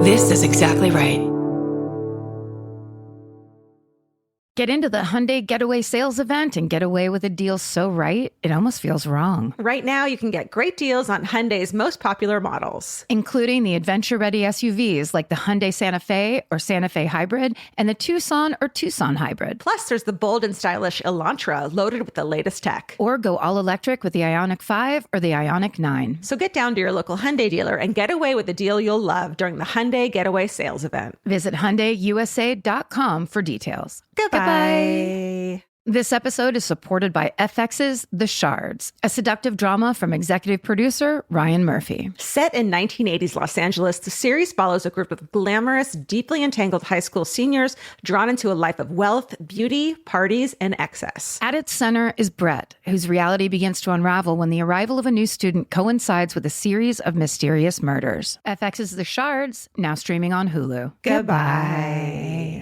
This is exactly right. Get into the Hyundai Getaway Sales Event and get away with a deal so right, it almost feels wrong. Right now, you can get great deals on Hyundai's most popular models, including the adventure-ready SUVs like the Hyundai Santa Fe or Santa Fe Hybrid and the Tucson or Tucson Hybrid. Plus, there's the bold and stylish Elantra loaded with the latest tech. Or go all-electric with the Ioniq 5 or the Ioniq 9. So get down to your local Hyundai dealer and get away with a deal you'll love during the Hyundai Getaway Sales Event. Visit HyundaiUSA.com for details. Goodbye. This episode is supported by FX's The Shards, a seductive drama from executive producer Ryan Murphy. Set in 1980s Los Angeles, the series follows a group of glamorous, deeply entangled high school seniors drawn into a life of wealth, beauty, parties, and excess. At its center is Brett, whose reality begins to unravel when the arrival of a new student coincides with a series of mysterious murders. FX's The Shards, now streaming on Hulu. Goodbye.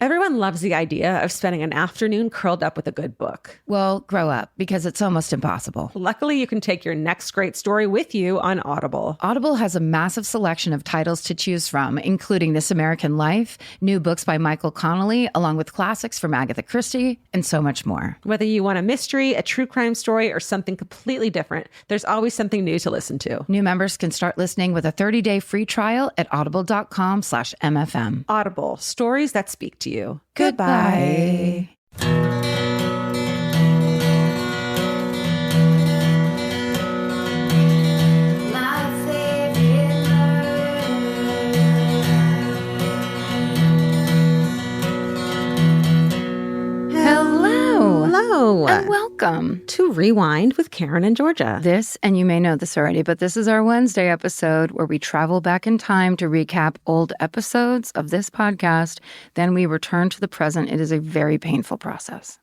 Everyone loves the idea of spending an afternoon curled up with a good book. Well, grow up, because it's almost impossible. Luckily, you can take your next great story with you on Audible. Audible has a massive selection of titles to choose from, including This American Life, new books by Michael Connelly, along with classics from Agatha Christie, and so much more. Whether you want a mystery, a true crime story, or something completely different, there's always something new to listen to. New members can start listening with a 30-day free trial at audible.com/MFM. Audible, stories that speak to you. Goodbye. Hello. And welcome to Rewind with Karen and Georgia. This, and you may know this already, but this is our Wednesday episode where we travel back in time to recap old episodes of this podcast. Then we return to the present. It is a very painful process.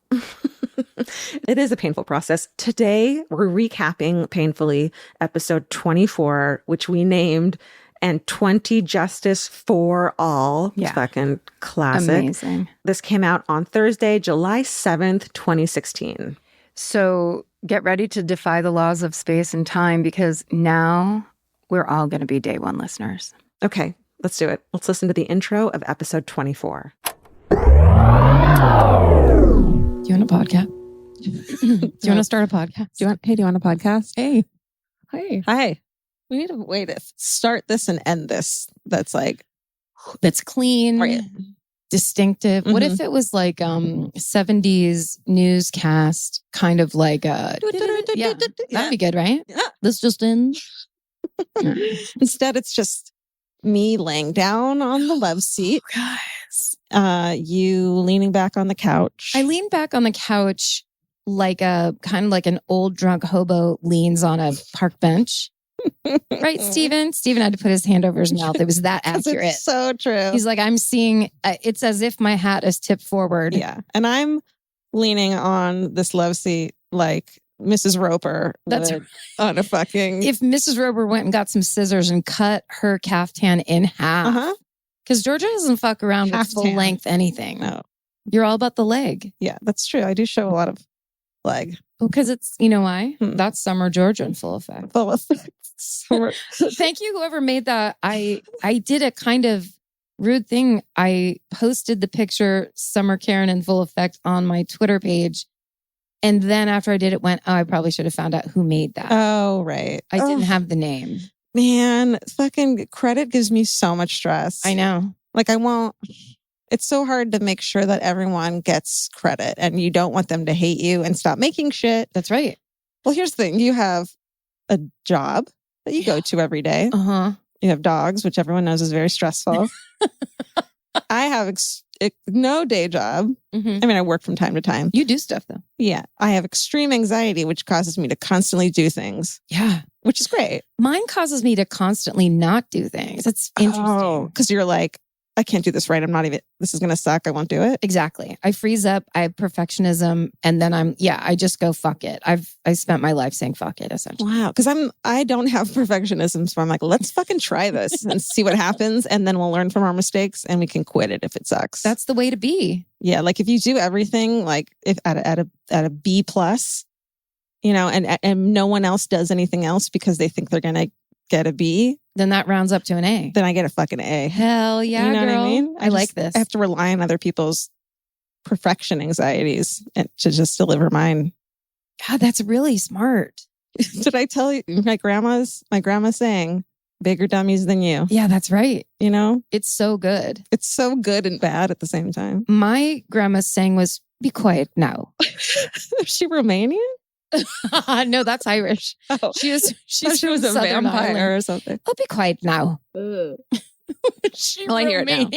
It is a painful process. Today, we're recapping painfully episode 24, which we named And 20 Justice for All. Yeah. Fucking classic. Amazing. This came out on Thursday, July 7th, 2016. So get ready to defy the laws of space and time, because now we're all going to be day one listeners. Okay, let's do it. Let's listen to the intro of episode 24. Do you want a podcast? Do you want to start a podcast? Do you want a podcast? Hey. Hi. We need a way to start this and end this. That's clean, right. Distinctive. Mm-hmm. What if it was like 70s newscast, kind of like a... Yeah, that'd be good, right? Yeah. This just in. Instead, it's just me laying down on the love seat. Guys. You leaning back on the couch. I lean back on the couch like a kind of like an old drunk hobo leans on a park bench. Right, Steven? Steven had to put his hand over his mouth. It was that accurate. It's so true. He's like, I'm seeing, it's as if my hat is tipped forward. Yeah. And I'm leaning on this love seat like Mrs. Roper That's would on a fucking... If Mrs. Roper went and got some scissors and cut her caftan in half. Because Georgia doesn't fuck around with full length anything. No. You're all about the leg. Yeah, that's true. I do show a lot of leg. Well, because it's, you know why? That's summer Georgia in full effect. Full effect. Thank you, whoever made that. I did a kind of rude thing. I posted the picture Summer Karen in full effect on my Twitter page. And then after I did it, went, oh, I probably should have found out who made that. Oh, right. I didn't have the name. Man, fucking credit gives me so much stress. I know. Like I won't. It's so hard to make sure that everyone gets credit and you don't want them to hate you and stop making shit. That's right. Well, here's the thing. You have a job that you go to every day. You have dogs, which everyone knows is very stressful. I have no day job. I mean, I work from time to time. You do stuff though. Yeah. I have extreme anxiety, which causes me to constantly do things. Yeah. Which is great. Mine causes me to constantly not do things. It's interesting. Oh, because you're like, I can't do this right. This is going to suck. I won't do it. Exactly. I freeze up. I have perfectionism. And then I just go, fuck it. I spent my life saying fuck it, essentially. Wow. Because I don't have perfectionism. So I'm like, let's fucking try this and see what happens. And then we'll learn from our mistakes and we can quit it if it sucks. That's the way to be. Yeah. Like if you do everything, like if at a B plus, and no one else does anything else because they think they're going to get a B, then that rounds up to an A. then I get a fucking A. Hell yeah, You know girl. what I mean? I like this. I have to rely on other people's perfection anxieties and to just deliver mine. God, that's really smart. Did I tell you my grandma's saying, bigger dummies than you? Yeah, that's right. You know? It's so good. It's so good and bad at the same time. My grandma's saying was, be quiet now. Is she Romanian? No, that's Irish. Oh, She was a vampire or something. Oh, be quiet now. Well, I hear it now.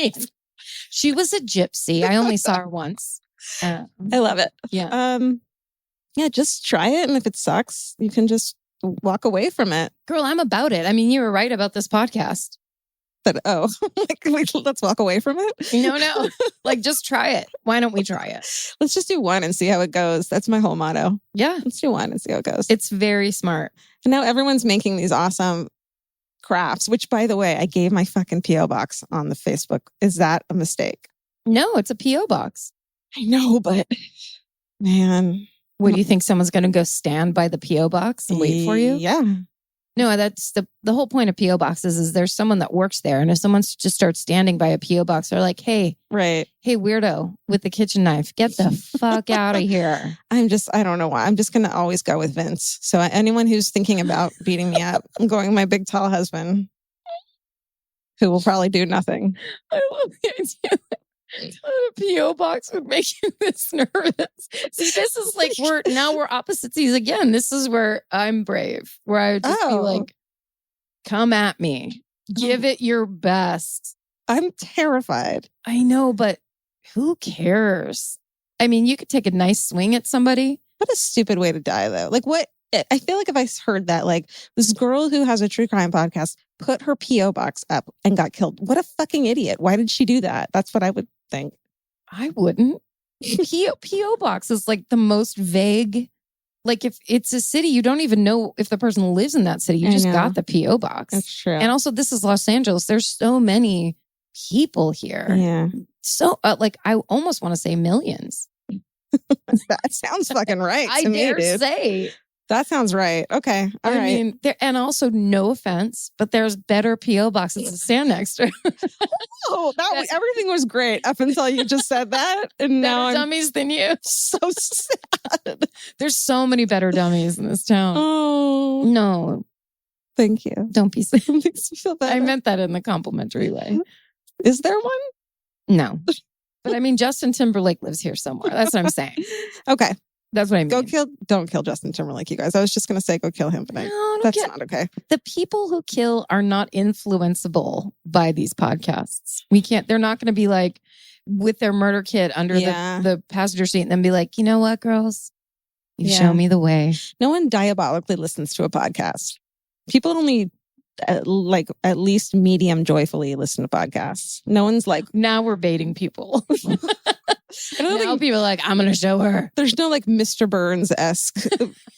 She was a gypsy. I only saw her once. I love it. Yeah. Yeah, just try it. And if it sucks, you can just walk away from it. Girl, I'm about it. I mean, you were right about this podcast. But, let's walk away from it. No. Like, just try it. Why don't we try it? Let's just do one and see how it goes. That's my whole motto. Yeah. Let's do one and see how it goes. It's very smart. And now everyone's making these awesome crafts, which, by the way, I gave my fucking P.O. box on the Facebook. Is that a mistake? No, it's a P.O. box. I know, but man. What do you think? Someone's going to go stand by the P.O. box and wait for you? Yeah. No, that's the whole point of P.O. boxes is there's someone that works there. And if someone just starts standing by a P.O. box, they're like, hey, weirdo with the kitchen knife, get the fuck out of here. I don't know why. I'm just going to always go with Vince. So anyone who's thinking about beating me up, I'm going with my big, tall husband who will probably do nothing. I love the idea that a P.O. box would make you this nervous. See, this is like we're opposites again. This is where I'm brave, where I would just be like, come at me. Give it your best. I'm terrified. I know, but who cares? I mean, you could take a nice swing at somebody. What a stupid way to die, though. Like, what? I feel like if I heard that, like, this girl who has a true crime podcast put her P.O. box up and got killed. What a fucking idiot. Why did she do that? That's what I would think. I wouldn't. P.O. box is like the most vague. Like, if it's a city, you don't even know if the person lives in that city. You just got the P.O. box. That's true. And also, this is Los Angeles. There's so many people here. Yeah. So, I almost want to say millions. That sounds fucking right. I to dare me, dude. say. That sounds right. Okay. All right. I mean, and also, no offense, but there's better P.O. boxes to stand next to. Everything was great up until you just said that. And now I'm dummies than you. So sad. There's so many better dummies in this town. Oh. No. Thank you. Don't be sad. Makes me feel better. I meant that in the complimentary way. Is there one? No. But I mean, Justin Timberlake lives here somewhere. That's what I'm saying. Okay. That's what I mean. Don't kill Justin Timberlake, you guys. I was just going to say go kill him, but that's not okay. The people who kill are not influenceable by these podcasts. They're not going to be like with their murder kit under the passenger seat and then be like, you know what, girls? You show me the way. No one diabolically listens to a podcast. People only at least medium joyfully listen to podcasts. No one's like, now we're baiting people. Now people are like, I'm going to show her. There's no like Mr. Burns-esque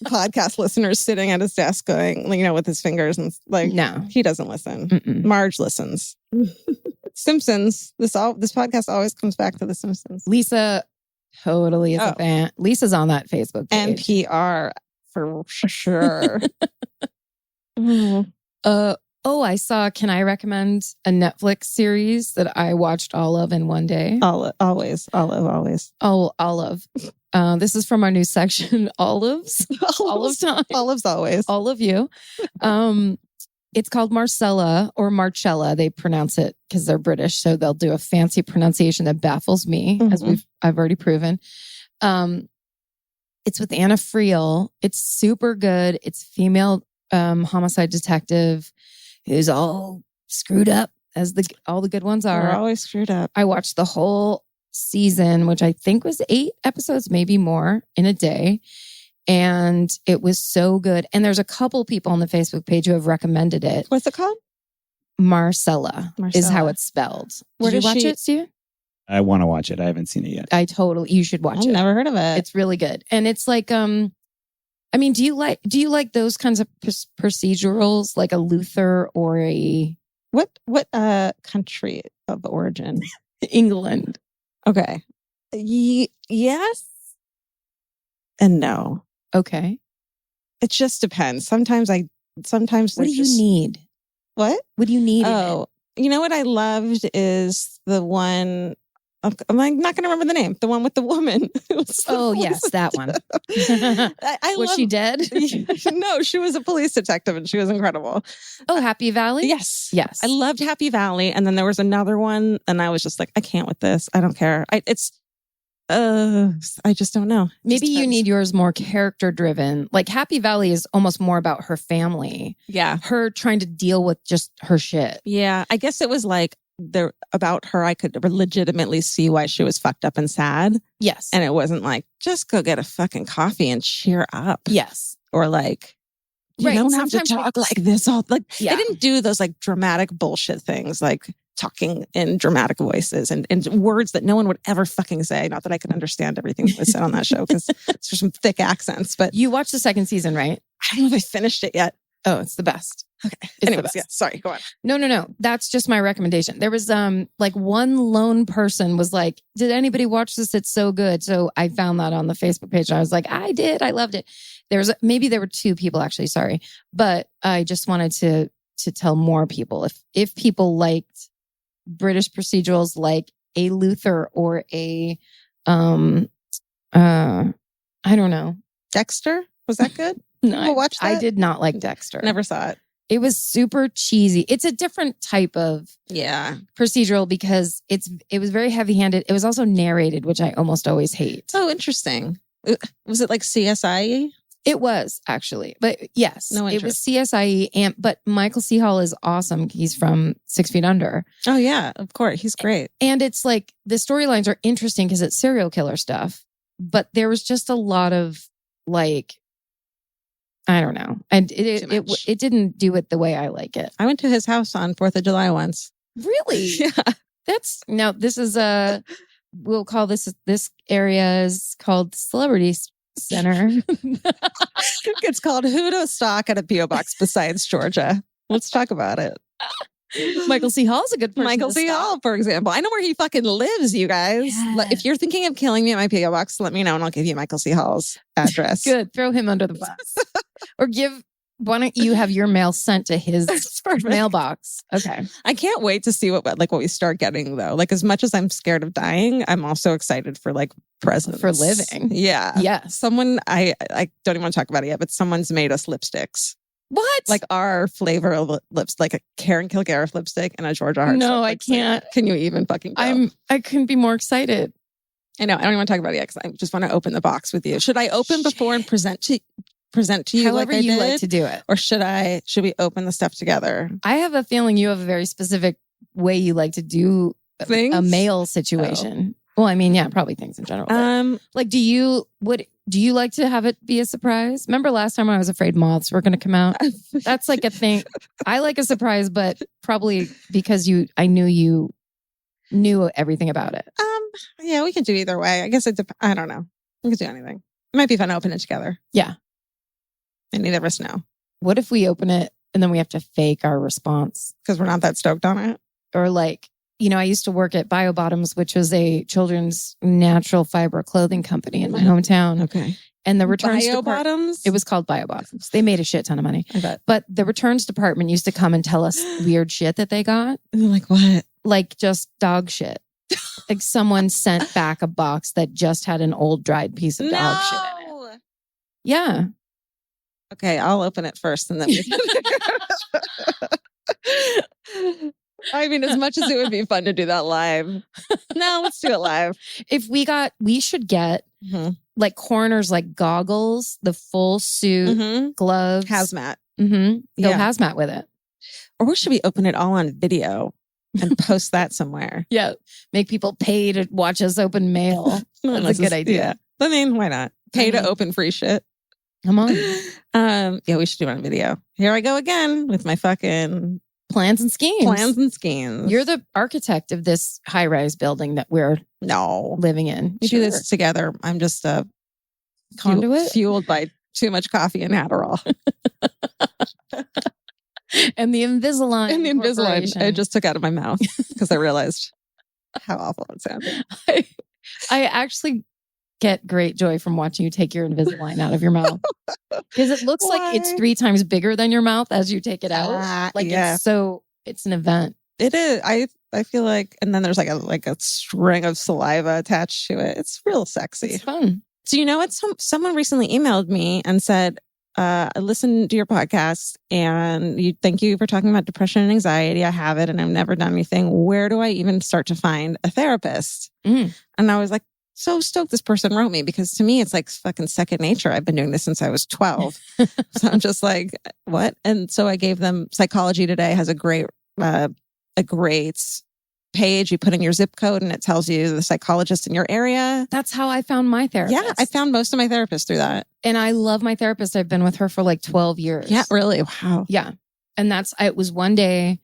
podcast listeners sitting at his desk going, with his fingers and like, no, he doesn't listen. Mm-mm. Marge listens. Simpsons. This podcast always comes back to the Simpsons. Lisa totally is a fan. Lisa's on that Facebook page. NPR for sure. I saw, can I recommend a Netflix series that I watched all of in one day? Always. Oh, olive. This is from our new section, olives. Olive time. Olives always. All of you. It's called Marcella or Marcella. They pronounce it because they're British. So they'll do a fancy pronunciation that baffles me, as I've already proven. It's with Anna Friel. It's super good. It's female homicide detective who's all screwed up as all the good ones are. They're always screwed up. I watched the whole season, which I think was 8 episodes, maybe more, in a day. And it was so good. And there's a couple people on the Facebook page who have recommended it. What's it called? Marcella is how it's spelled. Did you watch it, Stu? I want to watch it. I haven't seen it yet. You should watch it. I've never heard of it. It's really good. And it's like, I mean, do you like those kinds of procedurals, like a Luther or a what country of origin? England. Okay. Yes and no. Okay. It just depends. Sometimes I sometimes what do you need? What? What do you need? Oh, you know what I loved is the one. I'm like not going to remember the name. The one with the woman. Yes, that one. Was she dead? No, she was a police detective and she was incredible. Oh, Happy Valley? Yes. Yes. I loved Happy Valley. And then there was another one and I was just like, I can't with this. I don't care. I just don't know. Maybe you need yours more character driven. Like Happy Valley is almost more about her family. Yeah. Her trying to deal with just her shit. Yeah. I guess it was like about her. I could legitimately see why she was fucked up and sad. Yes. And it wasn't like, just go get a fucking coffee and cheer up. Yes. Or like, you don't have to talk like this all like, They didn't do those like dramatic bullshit things like talking in dramatic voices and words that no one would ever fucking say. Not that I can understand everything that was said on that show because it's some thick accents. But you watched the second season, right? I don't know if I finished it yet. Oh, it's the best. Okay. Anyways, yeah. Sorry, go on. No. That's just my recommendation. There was like one lone person was like, "Did anybody watch this? It's so good." So I found that on the Facebook page. And I was like, "I did. I loved it." There were two people actually. Sorry, but I just wanted to tell more people if people liked British procedurals like a Luther or a I don't know, Dexter. Was that good? No, watch that? I did not like Dexter. Never saw it. It was super cheesy. It's a different type of procedural because it was very heavy-handed. It was also narrated, which I almost always hate. Oh, interesting. Was it like CSI? It was actually, but yes, no it was CSI. But Michael C. Hall is awesome. He's from 6 Feet Under. Oh yeah, of course, he's great. And it's like the storylines are interesting because it's serial killer stuff. But there was just a lot of like, I don't know. And it didn't do it the way I like it. I went to his house on 4th of July once. Really? Yeah. This is we'll call this area is called Celebrity Center. It's called Who Stock at a P.O. Box besides Georgia. Let's talk about it. Michael C. Hall's a good person. Michael C. Hall, for example. I know where he fucking lives, you guys. Yeah. If you're thinking of killing me at my P.O. Box, let me know and I'll give you Michael C. Hall's address. Good. Throw him under the bus. Or why don't you have your mail sent to his mailbox? Okay. I can't wait to see what we start getting though. Like as much as I'm scared of dying, I'm also excited for like presents. For living. Yeah. Yeah. Someone, I don't even want to talk about it yet, but someone's made us lipsticks. What? Like our flavor of lips, like a Karen Kilgariff lipstick and a Georgia Hardstark. No, I can't. Can you even fucking go? I couldn't be more excited. I know. I don't even want to talk about it yet because I just want to open the box with you. Should I open before and present to you however like I you did? like to do it? Or should we open the stuff together? I have a feeling you have a very specific way you like to do things? A mail situation. Oh. Well, I mean, yeah, probably things in general. Like, do you like to have it be a surprise? Remember last time I was afraid moths were going to come out? That's like a thing. I like a surprise, but probably because I knew you knew everything about it. Yeah, we can do either way. I guess I don't know. We could do anything. It might be fun to open it together. Yeah. And neither of us know. What if we open it and then we have to fake our response? Because we're not that stoked on it? Or like, I used to work at Bio Bottoms, which was a children's natural fiber clothing company in my hometown. Okay. And the returns Bio Bottoms? It was called Bio Bottoms. They made a shit ton of money. I bet. But the returns department used to come and tell us weird shit that they got. Like what? Like just dog shit. Like someone sent back a box that just had an old dried piece of dog shit in it. Yeah. Okay, I'll open it first and then we can... I mean, as much as it would be fun to do that live. No, let's do it live. We should get like coroners, like goggles, the full suit, gloves. Hazmat. Go hazmat with it. Or should we open it all on video and post that somewhere? Yeah. Make people pay to watch us open mail. That's a good idea. Yeah. I mean, why not? Pay to open free shit. Come on. Yeah, we should do it on video. Here I go again with my fucking plans and schemes. You're the architect of this high-rise building that we're living in. We do this together. I'm just a conduit fueled by too much coffee and Adderall. And the Invisalign. I just took out of my mouth because I realized how awful it sounded. I actually get great joy from watching you take your Invisalign out of your mouth. Because it looks like it's 3 times bigger than your mouth as you take it out. It's an event. It is. I feel like, and then there's like a string of saliva attached to it. It's real sexy. It's fun. So you know what? Someone recently emailed me and said, I listened to your podcast and thank you for talking about depression and anxiety. I have it and I've never done anything. Where do I even start to find a therapist? And I was like, so stoked this person wrote me, because to me, it's like fucking second nature. I've been doing this since I was 12. So I'm just like, what? And so I gave them Psychology Today has a great page. You put in your zip code and it tells you the psychologist in your area. That's how I found my therapist. Yeah, I found most of my therapists through that. And I love my therapist. I've been with her for like 12 years. Yeah, really? Wow. Yeah. And it was one day,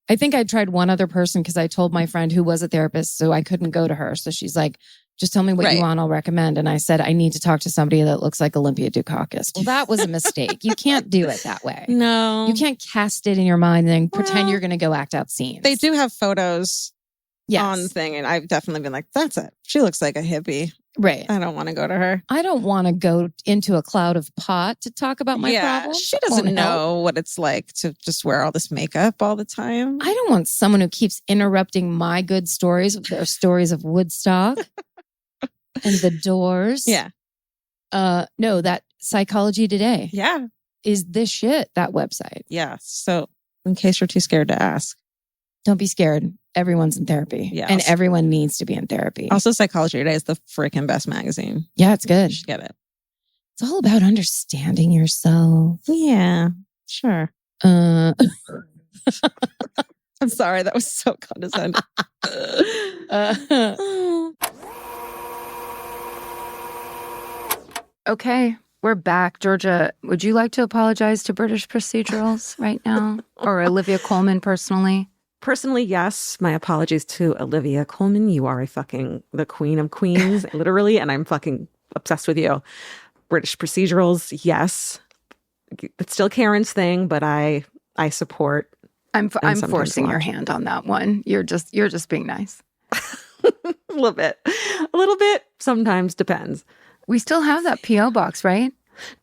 I think I tried one other person because I told my friend who was a therapist, so I couldn't go to her. So she's like, just tell me what you want, I'll recommend. And I said, I need to talk to somebody that looks like Olympia Dukakis. Well, that was a mistake. You can't do it that way. No. You can't cast it in your mind and then pretend you're going to go act out scenes. They do have photos on the thing. And I've definitely been like, that's it. She looks like a hippie. Right. I don't want to go to her. I don't want to go into a cloud of pot to talk about my problems. She doesn't know what it's like to just wear all this makeup all the time. I don't want someone who keeps interrupting my good stories with their stories of Woodstock and the Doors. Yeah. No, that Psychology Today. Yeah. Is this shit, that website. Yeah. So in case you're too scared to ask. Don't be scared. Everyone's in therapy. Yeah. And everyone needs to be in therapy. Also, Psychology Today is the freaking best magazine. Yeah, it's good. You should get it. It's all about understanding yourself. Yeah, sure. I'm sorry. That was so condescending. Okay, we're back. Georgia, would you like to apologize to British procedurals right now? Or Olivia Colman personally? Personally, yes. My apologies to Olivia Colman. You are the queen of queens, literally, and I'm fucking obsessed with you. British procedurals, yes. It's still Karen's thing, but I support. I'm forcing your hand on that one. You're just being nice. A little bit. Sometimes depends. We still have that P.O. box, right?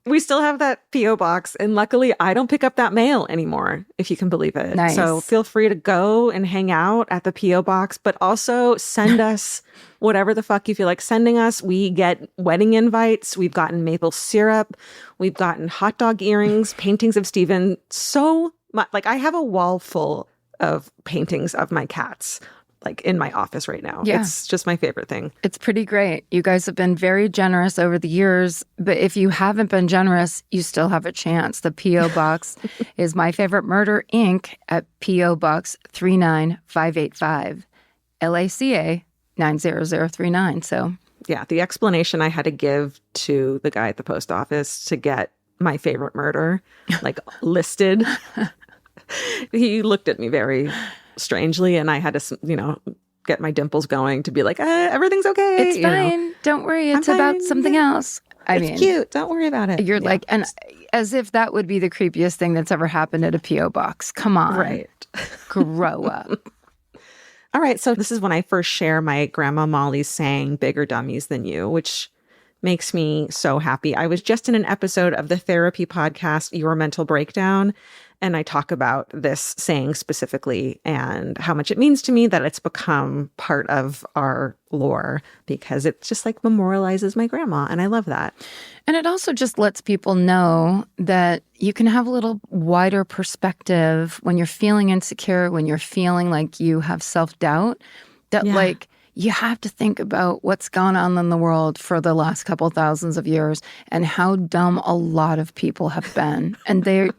We still have that P.O. box. And luckily, I don't pick up that mail anymore, if you can believe it. Nice. So feel free to go and hang out at the P.O. box, but also send us whatever the fuck you feel like sending us. We get wedding invites. We've gotten maple syrup. We've gotten hot dog earrings, paintings of Stephen. So much. Like, I have a wall full of paintings of my cats, like in my office right now. Yeah. It's just my favorite thing. It's pretty great. You guys have been very generous over the years, but if you haven't been generous, you still have a chance. The P.O. Box is My Favorite Murder, Inc. at P.O. Box 39585, LACA 90039. So, yeah, the explanation I had to give to the guy at the post office to get My Favorite Murder, like, listed, he looked at me very strangely, and I had to, get my dimples going to be like, everything's okay. It's fine. Don't worry. It's about something else. It's cute. Don't worry about it. You're like, and as if that would be the creepiest thing that's ever happened at a P.O. box. Come on. Right. Grow up. All right. So this is when I first share my Grandma Molly's saying bigger dummies than you, which makes me so happy. I was just in an episode of the therapy podcast, Your Mental Breakdown, and I talk about this saying specifically and how much it means to me that it's become part of our lore, because it just like memorializes my grandma. And I love that. And it also just lets people know that you can have a little wider perspective when you're feeling insecure, when you're feeling like you have self-doubt, that like you have to think about what's gone on in the world for the last couple thousands of years and how dumb a lot of people have been. And they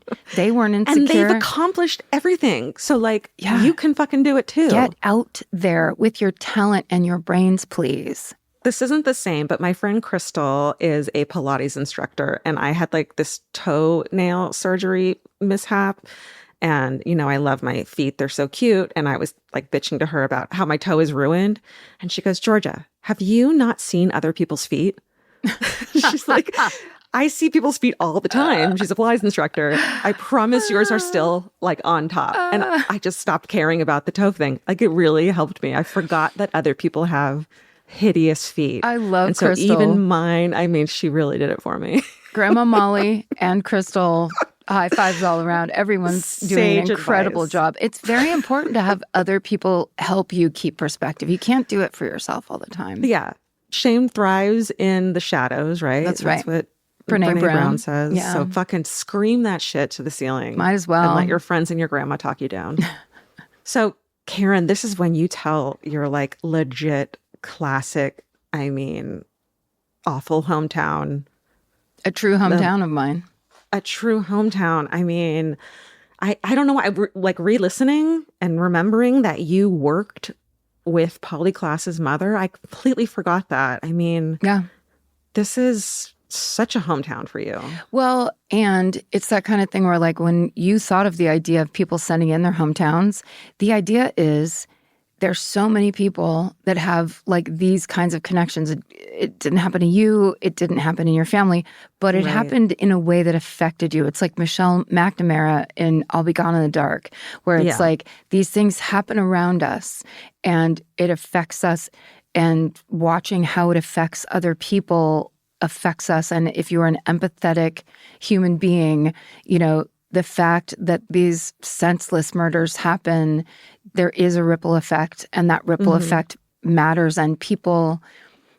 weren't insecure. And they've accomplished everything. So like, you can fucking do it too. Get out there with your talent and your brains, please. This isn't the same, but my friend Crystal is a Pilates instructor, and I had like this toenail surgery mishap. And, I love my feet. They're so cute. And I was like bitching to her about how my toe is ruined. And she goes, Georgia, have you not seen other people's feet? She's like, I see people's feet all the time. She's a Pilates instructor. I promise yours are still like on top. And I just stopped caring about the toe thing. Like, it really helped me. I forgot that other people have hideous feet. I love and so Crystal. Even mine, I mean, she really did it for me. Grandma Molly and Crystal, high fives all around. Everyone's doing an incredible job. It's very important to have other people help you keep perspective. You can't do it for yourself all the time. Yeah. Shame thrives in the shadows, right? That's right. What Brene Brown says. Yeah. So fucking scream that shit to the ceiling. Might as well. And let your friends and your grandma talk you down. So, Karen, this is when you tell your like legit classic, I mean, awful hometown. A true hometown of mine. A true hometown. I mean, I don't know why, like re-listening and remembering that you worked with Polly Klaas's mother. I completely forgot that. I mean, yeah, this is such a hometown for you. Well, and it's that kind of thing where like when you thought of the idea of people sending in their hometowns, the idea is there's so many people that have like these kinds of connections. It didn't happen to you. It didn't happen in your family, but it happened in a way that affected you. It's like Michelle McNamara in I'll Be Gone in the Dark, where it's like these things happen around us and it affects us, and watching how it affects other people affects us. And if you're an empathetic human being, you know, the fact that these senseless murders happen, there is a ripple effect, and that ripple effect matters. And people,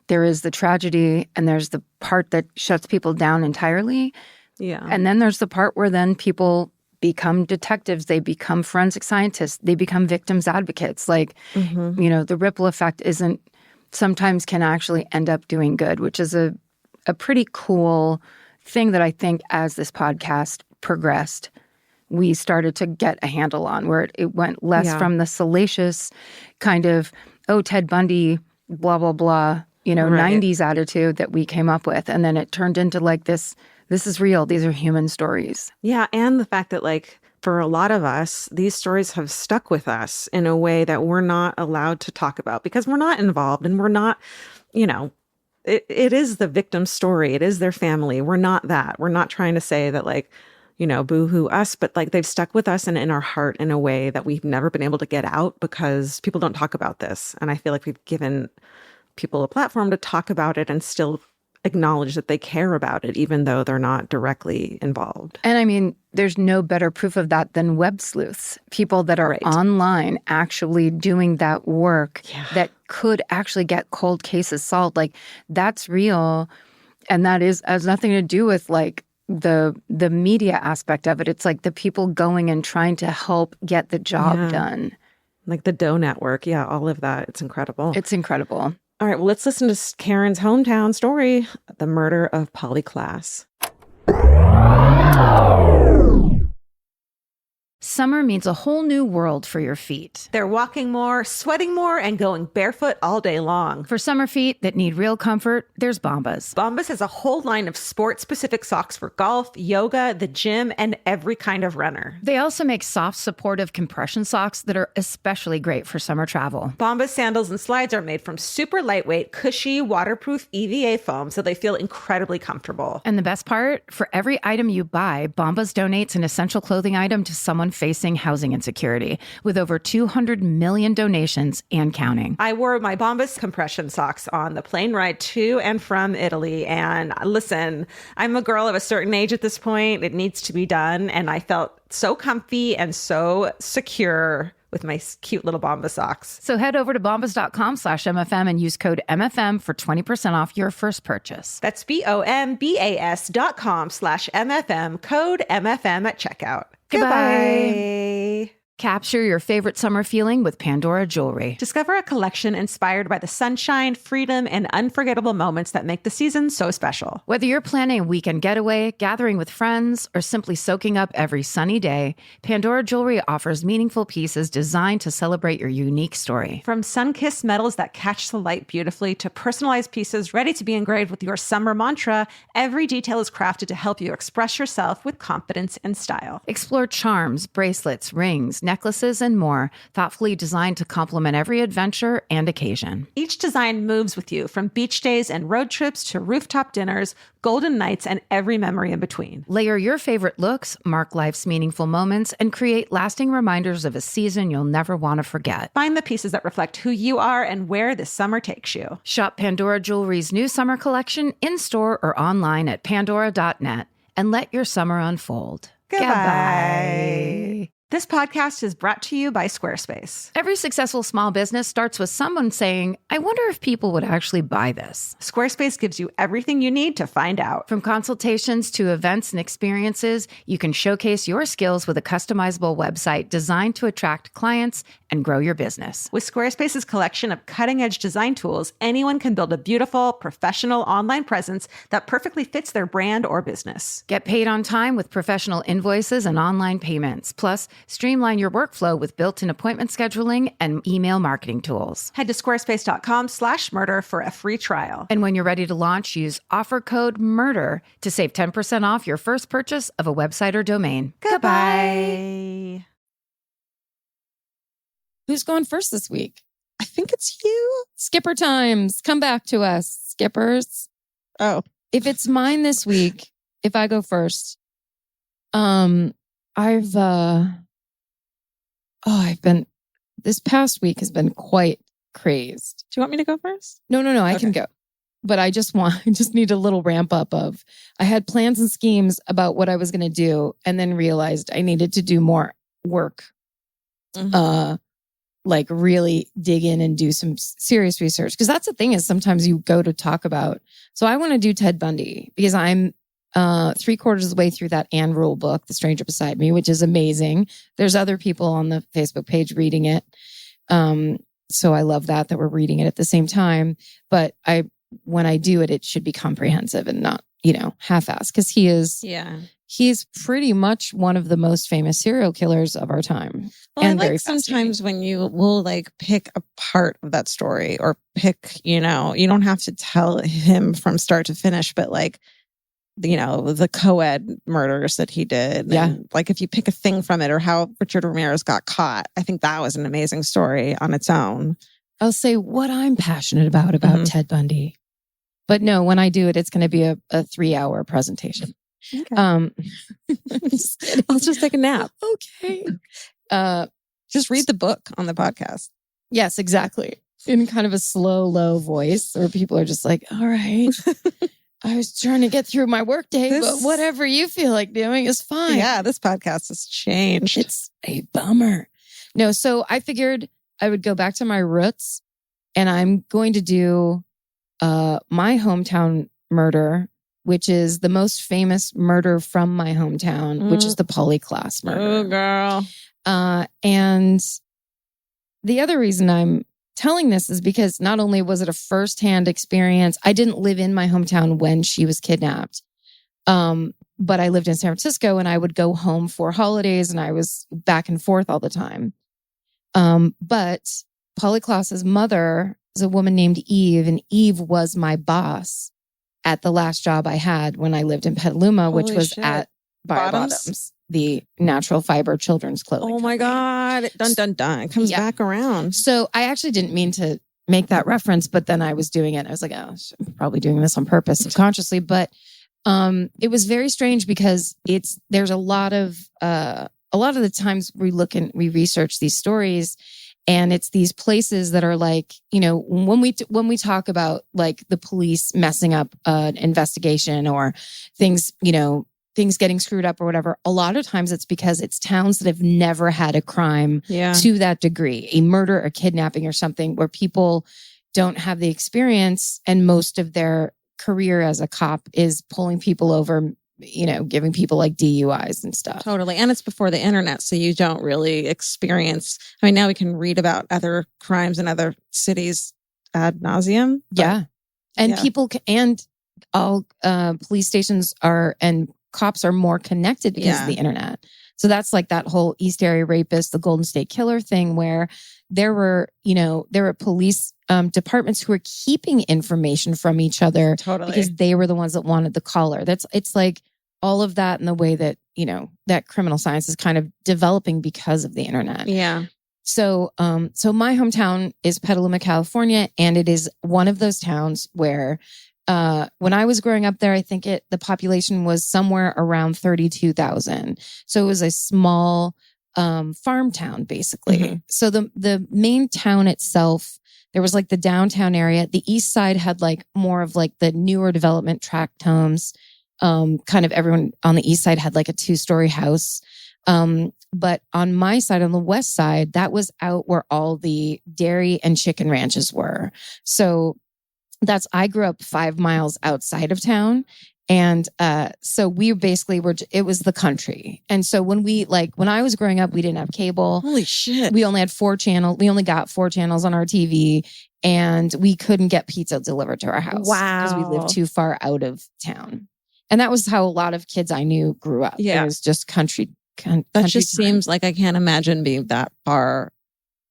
there is the tragedy, and there's the part that shuts people down entirely. Yeah. And then there's the part where then people become detectives, they become forensic scientists, they become victims advocates. Like, you know, the ripple effect sometimes can actually end up doing good, which is a pretty cool thing that I think as this podcast progressed, we started to get a handle on, where it went less from the salacious kind of, oh, Ted Bundy, blah, blah, blah, you know, 90s attitude that we came up with. And then it turned into like this is real. These are human stories. Yeah. And the fact that like for a lot of us, these stories have stuck with us in a way that we're not allowed to talk about because we're not involved and we're not, you know, it is the victim's story. It is their family. We're not that. We're not trying to say that like, you know, boo-hoo us, but like they've stuck with us and in our heart in a way that we've never been able to get out because people don't talk about this. And I feel like we've given people a platform to talk about it and still acknowledge that they care about it, even though they're not directly involved. And I mean, there's no better proof of that than web sleuths, people that are online actually doing that work that could actually get cold cases solved. Like that's real. And that has nothing to do with like the media aspect of it. It's like the people going and trying to help get the job done. Like the Doe Network. Yeah, all of that. It's incredible. It's incredible. All right, well, let's listen to Karen's hometown story, the murder of Polly Klaas. Summer means a whole new world for your feet. They're walking more, sweating more, and going barefoot all day long. For summer feet that need real comfort, there's Bombas. Bombas has a whole line of sport-specific socks for golf, yoga, the gym, and every kind of runner. They also make soft, supportive compression socks that are especially great for summer travel. Bombas sandals and slides are made from super lightweight, cushy, waterproof EVA foam, so they feel incredibly comfortable. And the best part? For every item you buy, Bombas donates an essential clothing item to someone facing housing insecurity, with over 200 million donations and counting. I wore my Bombas compression socks on the plane ride to and from Italy. And listen, I'm a girl of a certain age at this point. It needs to be done. And I felt so comfy and so secure with my cute little Bombas socks. So head over to bombas.com/MFM and use code MFM for 20% off your first purchase. That's BOMBAS.com/MFM, code MFM at checkout. Goodbye. Capture your favorite summer feeling with Pandora Jewelry. Discover a collection inspired by the sunshine, freedom, and unforgettable moments that make the season so special. Whether you're planning a weekend getaway, gathering with friends, or simply soaking up every sunny day, Pandora Jewelry offers meaningful pieces designed to celebrate your unique story. From sun-kissed metals that catch the light beautifully to personalized pieces ready to be engraved with your summer mantra, every detail is crafted to help you express yourself with confidence and style. Explore charms, bracelets, rings, necklaces, and more, thoughtfully designed to complement every adventure and occasion. Each design moves with you, from beach days and road trips to rooftop dinners, golden nights, and every memory in between. Layer your favorite looks, mark life's meaningful moments, and create lasting reminders of a season you'll never want to forget. Find the pieces that reflect who you are and where this summer takes you. Shop Pandora Jewelry's new summer collection in-store or online at pandora.net and let your summer unfold. Goodbye. This podcast is brought to you by Squarespace. Every successful small business starts with someone saying, I wonder if people would actually buy this. Squarespace gives you everything you need to find out. From consultations to events and experiences, you can showcase your skills with a customizable website designed to attract clients and grow your business. With Squarespace's collection of cutting-edge design tools, anyone can build a beautiful, professional online presence that perfectly fits their brand or business. Get paid on time with professional invoices and online payments. Plus, streamline your workflow with built-in appointment scheduling and email marketing tools. Head to squarespace.com/murder for a free trial. And when you're ready to launch, use offer code MURDER to save 10% off your first purchase of a website or domain. Goodbye. Who's going first this week? I think it's you. Skipper times. Come back to us, skippers. Oh, If it's mine this week, if I go first, this past week has been quite crazed. do you want me to go first? No, I can go. But I just need a little ramp up of, I had plans and schemes about what I was going to do and then realized I needed to do more work. Like really dig in and do some serious research. Because that's the thing is sometimes you go to talk about. So I want to do Ted Bundy because I'm 3/4 of the way through that Anne Rule book, The Stranger Beside Me, which is amazing. There's other people on the Facebook page reading it. So I love that we're reading it at the same time. But when I do it, it should be comprehensive and not, half-assed. Because he's pretty much one of the most famous serial killers of our time. Well, and I like very sometimes when you will like pick a part of that story or pick, you don't have to tell him from start to finish, but like, the co-ed murders that he did. Yeah. And like if you pick a thing from it or how Richard Ramirez got caught, I think that was an amazing story on its own. I'll say what I'm passionate about Ted Bundy. But no, when I do it, it's going to be a 3-hour presentation. Okay. I'll I'll just take a nap. Okay. Just read the book on the podcast. Yes, exactly. In kind of a slow, low voice where people are just like, all right, I was trying to get through my workday, but whatever you feel like doing is fine. Yeah, this podcast has changed. It's a bummer. No, so I figured I would go back to my roots and I'm going to do my hometown murder, which is the most famous murder from my hometown, which is the Polly Klaas murder. Oh, girl. And the other reason I'm telling this is because not only was it a firsthand experience, I didn't live in my hometown when she was kidnapped. But I lived in San Francisco and I would go home for holidays and I was back and forth all the time. But Polly Klaas's mother is a woman named Eve, and Eve was my boss at the last job I had when I lived in Petaluma, which was at Bottoms, the natural fiber children's clothing. Oh my God. Dun, dun, dun. It comes back around. So I actually didn't mean to make that reference, but then I was doing it. I was like, oh, I'm probably doing this on purpose subconsciously. But it was very strange because there's a lot of the times we look and we research these stories, and it's these places that are like, when we talk about like the police messing up an investigation or things, things getting screwed up or whatever, a lot of times it's because it's towns that have never had a crime to that degree, a murder, a kidnapping or something where people don't have the experience and most of their career as a cop is pulling people over, giving people like DUIs and stuff. Totally. And it's before the internet, so you don't really experience. I mean, now we can read about other crimes in other cities ad nauseum. Yeah. And people and all police stations and cops are more connected because of the internet. So that's like that whole East Area Rapist, the Golden State Killer thing where there were police departments who were keeping information from each other because they were the ones that wanted the caller. It's like all of that and the way that, that criminal science is kind of developing because of the internet. Yeah. So my hometown is Petaluma, California, and it is one of those towns where when I was growing up there, I think the population was somewhere around 32,000. So it was a small farm town, basically. Mm-hmm. So the main town itself, there was like the downtown area. The east side had like more of like the newer development tract homes. Kind of everyone on the east side had like a 2-story house. But on my side, on the west side, that was out where all the dairy and chicken ranches were. So I grew up 5 miles outside of town. And, so we basically it was the country. And so when I was growing up, we didn't have cable. Holy shit. We only had 4 channels. We only got 4 channels on our TV, and we couldn't get pizza delivered to our house. Wow. Because we lived too far out of town. And that was how a lot of kids I knew grew up. Yeah. It was just country. That just seems like I can't imagine being that far.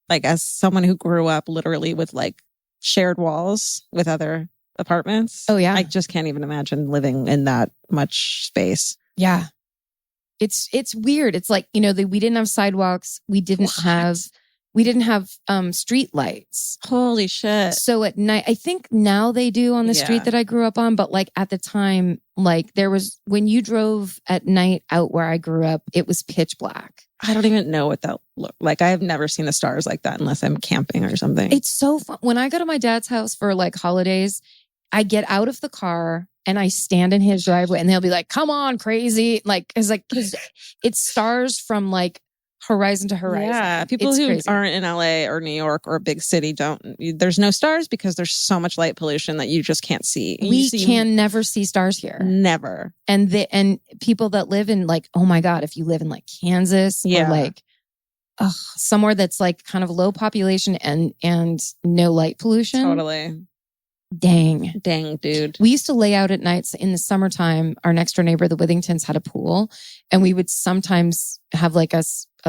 Like, as someone who grew up literally with like shared walls with other apartments. Oh, yeah. I just can't even imagine living in that much space. Yeah. It's weird. It's like, we didn't have sidewalks. We didn't have street lights. Holy shit. So at night, I think now they do on the street that I grew up on, but like at the time, like when you drove at night out where I grew up, it was pitch black. I don't even know what that looked like. I have never seen the stars like that unless I'm camping or something. It's so fun. When I go to my dad's house for like holidays, I get out of the car and I stand in his driveway and they'll be like, come on, crazy. Cause it's stars from like horizon to horizon. Yeah. People who crazy. aren't in LA or New York or a big city there's no stars because there's so much light pollution that you just can't see. We can never see stars here. Never. And people that live in like, oh my God, if you live in like Kansas or like somewhere that's like kind of low population and no light pollution. Totally. Dang, dude. We used to lay out at nights in the summertime. Our next door neighbor, the Withingtons, had a pool, and we would sometimes have like a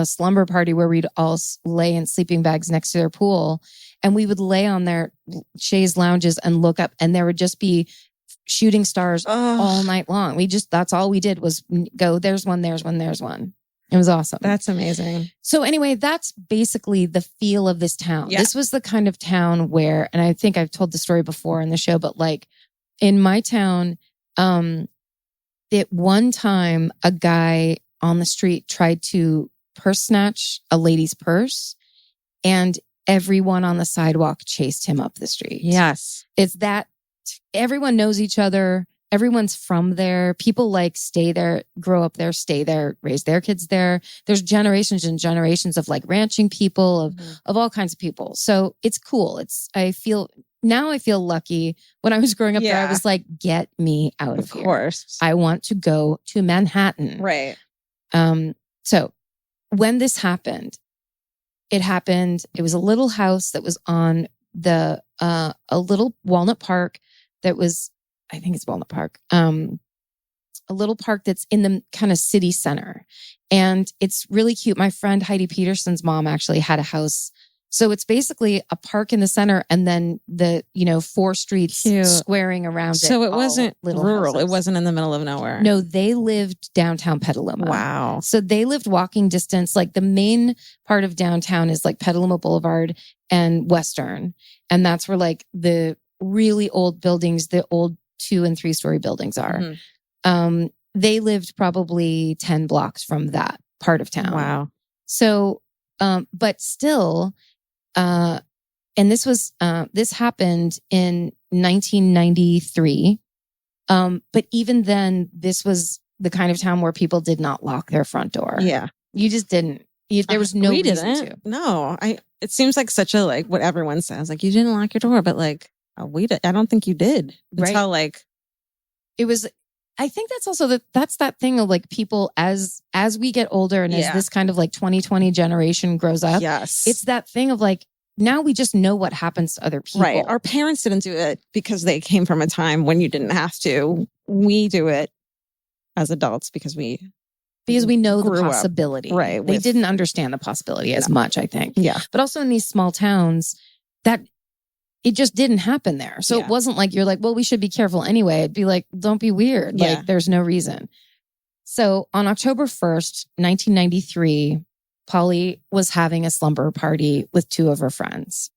slumber party where we'd all lay in sleeping bags next to their pool, and we would lay on their chaise lounges and look up, and there would just be shooting stars all night long. That's all we did was go, there's one, there's one, there's one. It was awesome. That's amazing. So anyway, that's basically the feel of this town. Yeah. This was the kind of town where, and I think I've told the story before in the show, but like in my town, at one time, a guy on the street tried to purse snatch a lady's purse, and everyone on the sidewalk chased him up the street. Yes. It's that everyone knows each other. Everyone's from there. People like stay there, grow up there, stay there, raise their kids there. There's generations and generations of like ranching people, of all kinds of people. So it's cool. I feel lucky. When I was growing up there, I was like, get me out of here. Of course. I want to go to Manhattan. Right. So when this happened, it was a little house that was on a little Walnut Park that was, I think it's Walnut Park, a little park that's in the kind of city center. And it's really cute. My friend Heidi Peterson's mom actually had a house. So it's basically a park in the center and then the, 4 streets squaring around it. So it wasn't rural. Houses. It wasn't in the middle of nowhere. No, they lived downtown Petaluma. Wow. So they lived walking distance. Like the main part of downtown is like Petaluma Boulevard and Western. And that's where like the really old buildings, the old 2- and 3-story buildings are. Mm-hmm. They lived probably 10 blocks from that part of town. Wow. So, but still, and this happened in 1993. But even then, this was the kind of town where people did not lock their front door. Yeah. You just didn't. There was no reason to. No, it seems like such a, like, what everyone says, like, you didn't lock your door, but like, I don't think you did. That's how, like, it was. I think that's also that's that thing of like people as we get older and as this kind of like 2020 generation grows up. Yes. It's that thing of like, now we just know what happens to other people. Right. Our parents didn't do it because they came from a time when you didn't have to. We do it as adults because we know the possibility. Up, right. They didn't understand the possibility as much, I think. Yeah. But also in these small towns, that it just didn't happen there. So it wasn't like you're like, well, we should be careful anyway. It'd be like, don't be weird. Yeah. Like there's no reason. So on October 1st, 1993, Polly was having a slumber party with two of her friends.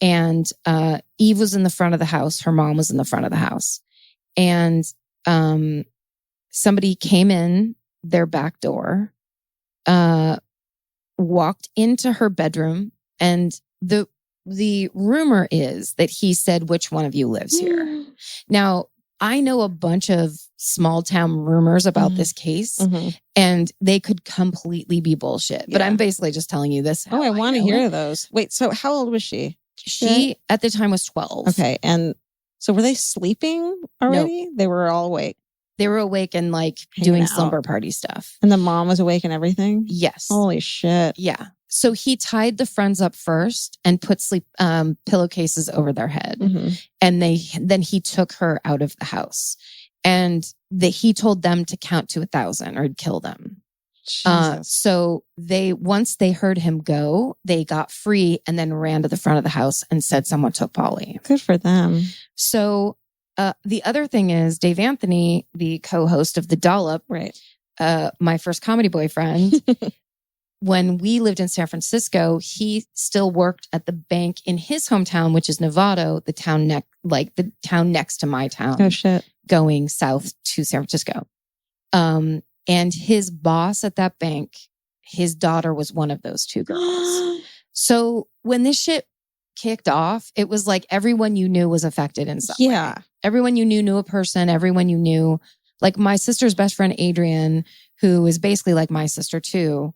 And Eve was in the front of the house. Her mom was in the front of the house. And somebody came in their back door, walked into her bedroom, and the rumor is that he said, "Which one of you lives here?" Now, I know a bunch of small town rumors about this case, and they could completely be bullshit. But I'm basically just telling you this. I want to hear those. Wait, so how old was she? She at the time was 12. Okay. And so were they sleeping already? No. They were all awake. They were awake and like doing slumber party stuff. And the mom was awake and everything? Yes. Holy shit. Yeah. So he tied the friends up first and put pillowcases over their head. And then he took her out of the house. And he told them to count to 1,000 or he'd kill them. So once they heard him go, they got free and then ran to the front of the house and said someone took Polly. Good for them. So the other thing is Dave Anthony, the co-host of The Dollop, right? My first comedy boyfriend, when we lived in San Francisco, he still worked at the bank in his hometown, which is Novato, the town next to my town. Oh shit! Going south to San Francisco. And his boss at that bank, his daughter was one of those two girls. So when this shit kicked off, it was like everyone you knew was affected in some way. Everyone you knew a person. Everyone you knew. Like my sister's best friend, Adrienne, who is basically like my sister too.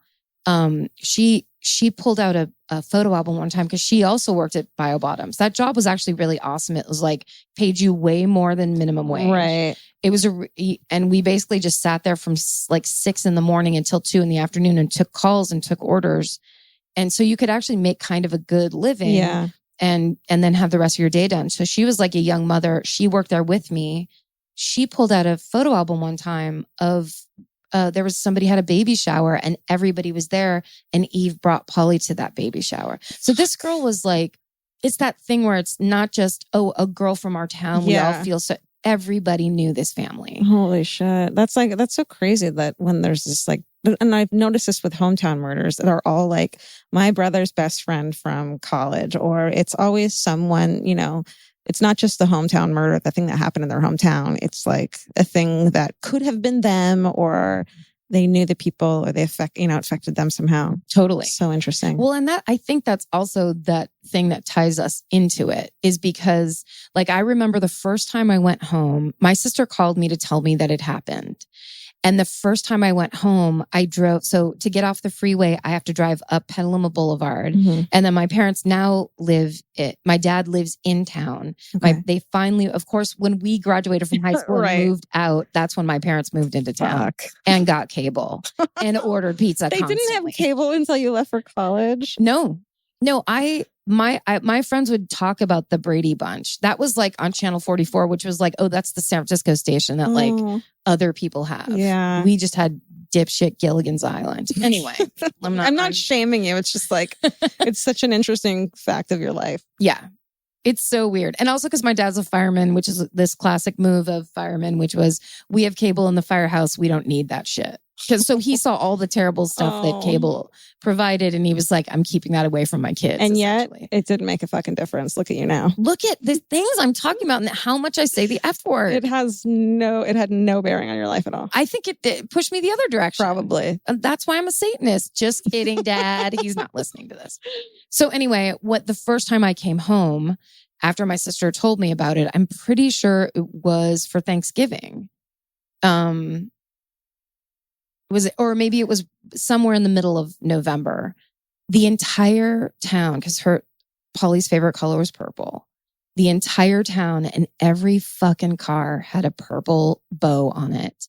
She pulled out a photo album one time because she also worked at Bio Bottoms. That job was actually really awesome. It was like paid you way more than minimum wage. Right. It was and we basically just sat there from like 6 a.m. until 2 p.m. and took calls and took orders. And so you could actually make kind of a good living. Yeah. And then have the rest of your day done. So she was like a young mother. She worked there with me. She pulled out a photo album one time of there was somebody had a baby shower and everybody was there and Eve brought Polly to that baby shower. So this girl was like, it's that thing where it's not just, a girl from our town. We all feel so, everybody knew this family. Holy shit. That's so crazy that when there's this like, and I've noticed this with hometown murders that are all like my brother's best friend from college, or it's always someone, it's not just the hometown murder, the thing that happened in their hometown. It's like a thing that could have been them, or they knew the people, or they affected them somehow. Totally. So interesting. Well, and I think that's also that thing that ties us into it is because like, I remember the first time I went home, my sister called me to tell me that it happened. And the first time I went home, I drove. So to get off the freeway, I have to drive up Petaluma Boulevard. And then my parents now my dad lives in town. Okay. They finally, of course, when we graduated from high school and moved out, that's when my parents moved into town and got cable and ordered pizza. They didn't have cable until you left for college? No, my friends would talk about the Brady Bunch. That was like on Channel 44, which was like, that's the San Francisco station that like other people have. Yeah. We just had dipshit Gilligan's Island. Anyway, I'm not shaming you. It's just like, it's such an interesting fact of your life. Yeah. It's so weird. And also because my dad's a fireman, which is this classic move of firemen, which was we have cable in the firehouse. We don't need that shit. So he saw all the terrible stuff that cable provided. And he was like, I'm keeping that away from my kids. And yet it didn't make a fucking difference. Look at you now. Look at the things I'm talking about and how much I say the F word. It had no bearing on your life at all. I think it pushed me the other direction. Probably. And that's why I'm a Satanist. Just kidding, Dad. He's not listening to this. So anyway, the first time I came home after my sister told me about it, I'm pretty sure it was for Thanksgiving. Or maybe it was somewhere in the middle of November. The entire town, because Polly's favorite color was purple. The entire town and every fucking car had a purple bow on it.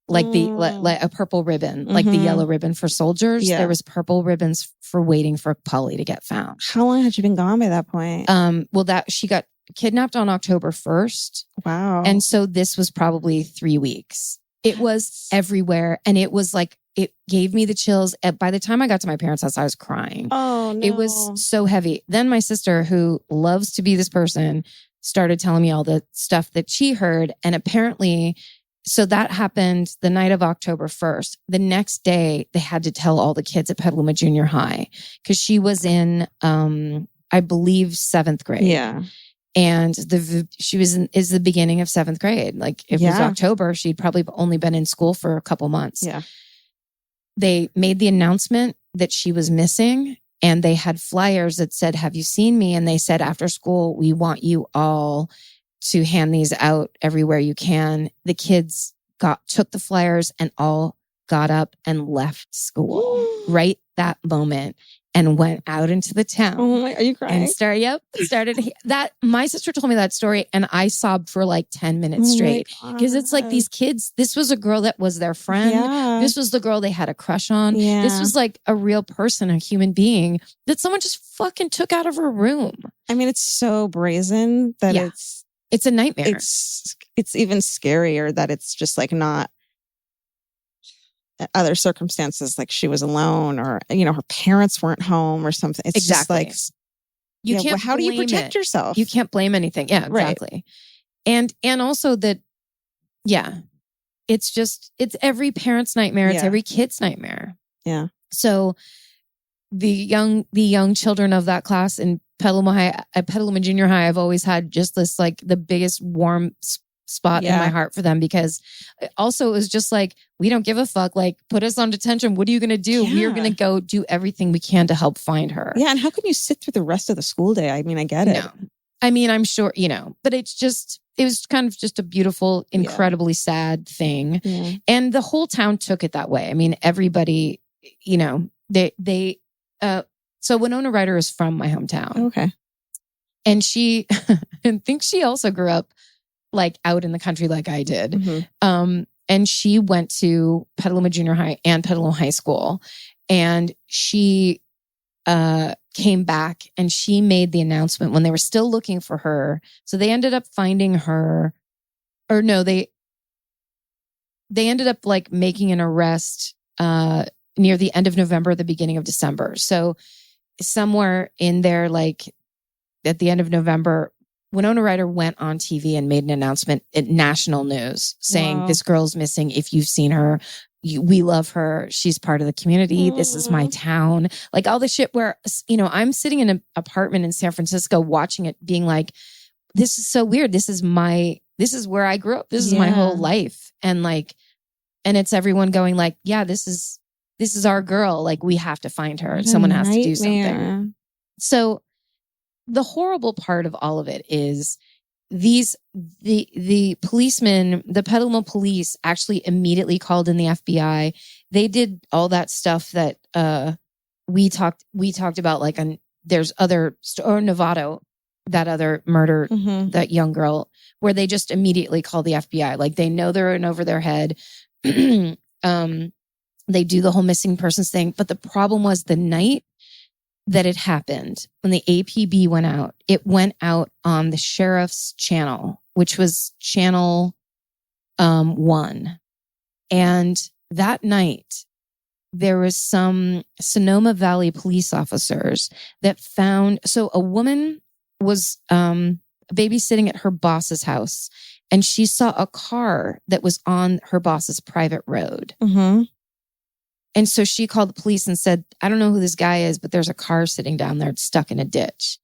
Like like a purple ribbon, like the yellow ribbon for soldiers. Yeah. There was purple ribbons for waiting for Polly to get found. How long had you been gone by that point? She got kidnapped on October 1st. Wow. And so this was probably 3 weeks. It was everywhere. And it was like, it gave me the chills. By the time I got to my parents' house, I was crying. Oh, no. It was so heavy. Then my sister, who loves to be this person, started telling me all the stuff that she heard. And apparently So that happened the night of October 1st. The next day, they had to tell all the kids at Petaluma Junior High because she was in, I believe, 7th grade. Yeah. And she was is the beginning of 7th grade. Like if it was October, she'd probably only been in school for a couple months. Yeah. They made the announcement that she was missing, and they had flyers that said, "Have you seen me?" And they said, "After school, we want you all to hand these out everywhere you can." The kids took the flyers and all got up and left school right that moment and went out into the town. Oh my, are you crying? And started that. My sister told me that story and I sobbed for like 10 minutes straight because it's like these kids, this was a girl that was their friend. Yeah. This was the girl they had a crush on. Yeah. This was like a real person, a human being that someone just fucking took out of her room. I mean, it's so brazen that it's a nightmare. It's even scarier that it's just like not other circumstances, like she was alone or, you know, her parents weren't home or something. It's exactly. just like, how do you protect yourself? You can't blame anything. Yeah, exactly. Right. And also that, it's every parent's nightmare. It's every kid's nightmare. Yeah. So the young children of that class in Petaluma Junior High, I've always had just this like the biggest warm spot in my heart for them, because also it was just like, we don't give a fuck. Like, put us on detention. What are you going to do? Yeah. We are going to go do everything we can to help find her. Yeah. And how can you sit through the rest of the school day? I mean, I get it. No. I mean, I'm sure, but it was kind of just a beautiful, incredibly sad thing. Yeah. And the whole town took it that way. I mean, everybody, so Winona Ryder is from my hometown. Okay. And she, I think she also grew up like out in the country like I did. Mm-hmm. And she went to Petaluma Junior High and Petaluma High School. And she came back and she made the announcement when they were still looking for her. So they ended up finding her, or no, they ended up like making an arrest near the end of November, the beginning of December. So somewhere in there, like at the end of November, Winona Ryder went on TV and made an announcement at national news saying, this girl's missing. If you've seen her, we love her. She's part of the community. This is my town. Like all the shit where, I'm sitting in an apartment in San Francisco watching it being like, this is so weird. This is where I grew up. This is my whole life. And like, and it's everyone going like, yeah, this is our girl. Like we have to find her. Someone has to do something. So the horrible part of all of it is the policemen, the Petaluma police actually immediately called in the FBI. They did all that stuff that we talked about, like there's other, or Novato, that other murder, that young girl, where they just immediately call the FBI. Like they know they're in over their head. They do the whole missing persons thing. But the problem was the night that it happened, when the APB went out, it went out on the sheriff's channel, which was channel 1. And that night, there was some Sonoma Valley police officers that found, so a woman was babysitting at her boss's house, and she saw a car that was on her boss's private road. Mm-hmm. And so she called the police and said, I don't know who this guy is, but there's a car sitting down there. It's stuck in a ditch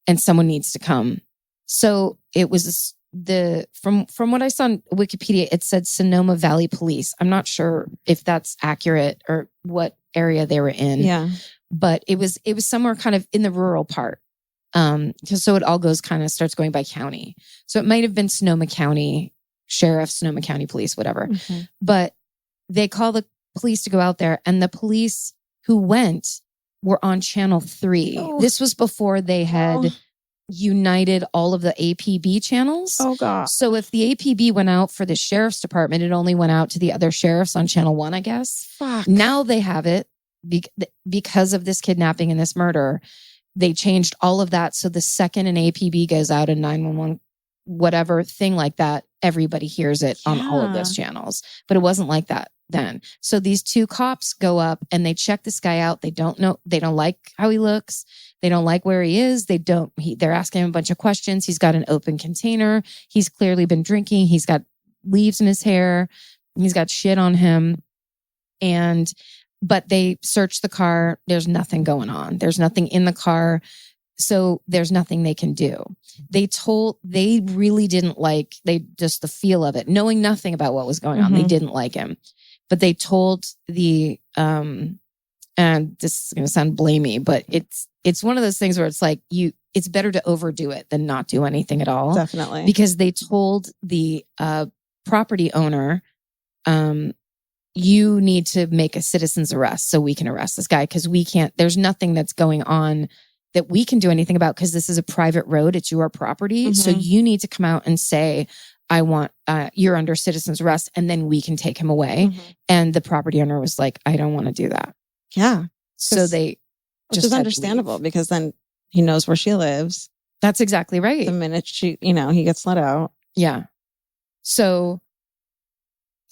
and someone needs to come. So it was from what I saw on Wikipedia, it said Sonoma Valley Police. I'm not sure if that's accurate or what area they were in. Yeah. But it was somewhere kind of in the rural part. So it all starts going by county. So it might have been Sonoma County Sheriff, Sonoma County Police, whatever. Mm-hmm. But they call the police to go out there, and the police who went were on channel 3. Oh. This was before they had united all of the APB channels. Oh God. So if the APB went out for the sheriff's department, it only went out to the other sheriffs on channel 1, I guess. Fuck. Now they have it because of this kidnapping and this murder. They changed all of that. So the second an APB goes out in 911, whatever thing like that, everybody hears it on all of those channels. But it wasn't like that then. So these 2 cops go up and they check this guy out. They don't like how he looks. They don't like where he is. They're asking him a bunch of questions. He's got an open container. He's clearly been drinking. He's got leaves in his hair. He's got shit on him. But they search the car. There's nothing going on. There's nothing in the car. So there's nothing they can do. They really didn't like, just the feel of it, knowing nothing about what was going on. They didn't like him, but they told and this is going to sound blamey, but it's one of those things where it's like it's better to overdo it than not do anything at all. Definitely. Because they told the property owner, you need to make a citizen's arrest so we can arrest this guy, because there's nothing that's going on that we can do anything about, because this is a private road. It's your property. So you need to come out and say, I want, you're under citizen's arrest, and then we can take him away. And the property owner was like, I don't want to do that. Yeah. So which is understandable, because then he knows where she lives. That's exactly right. The minute he gets let out. Yeah. So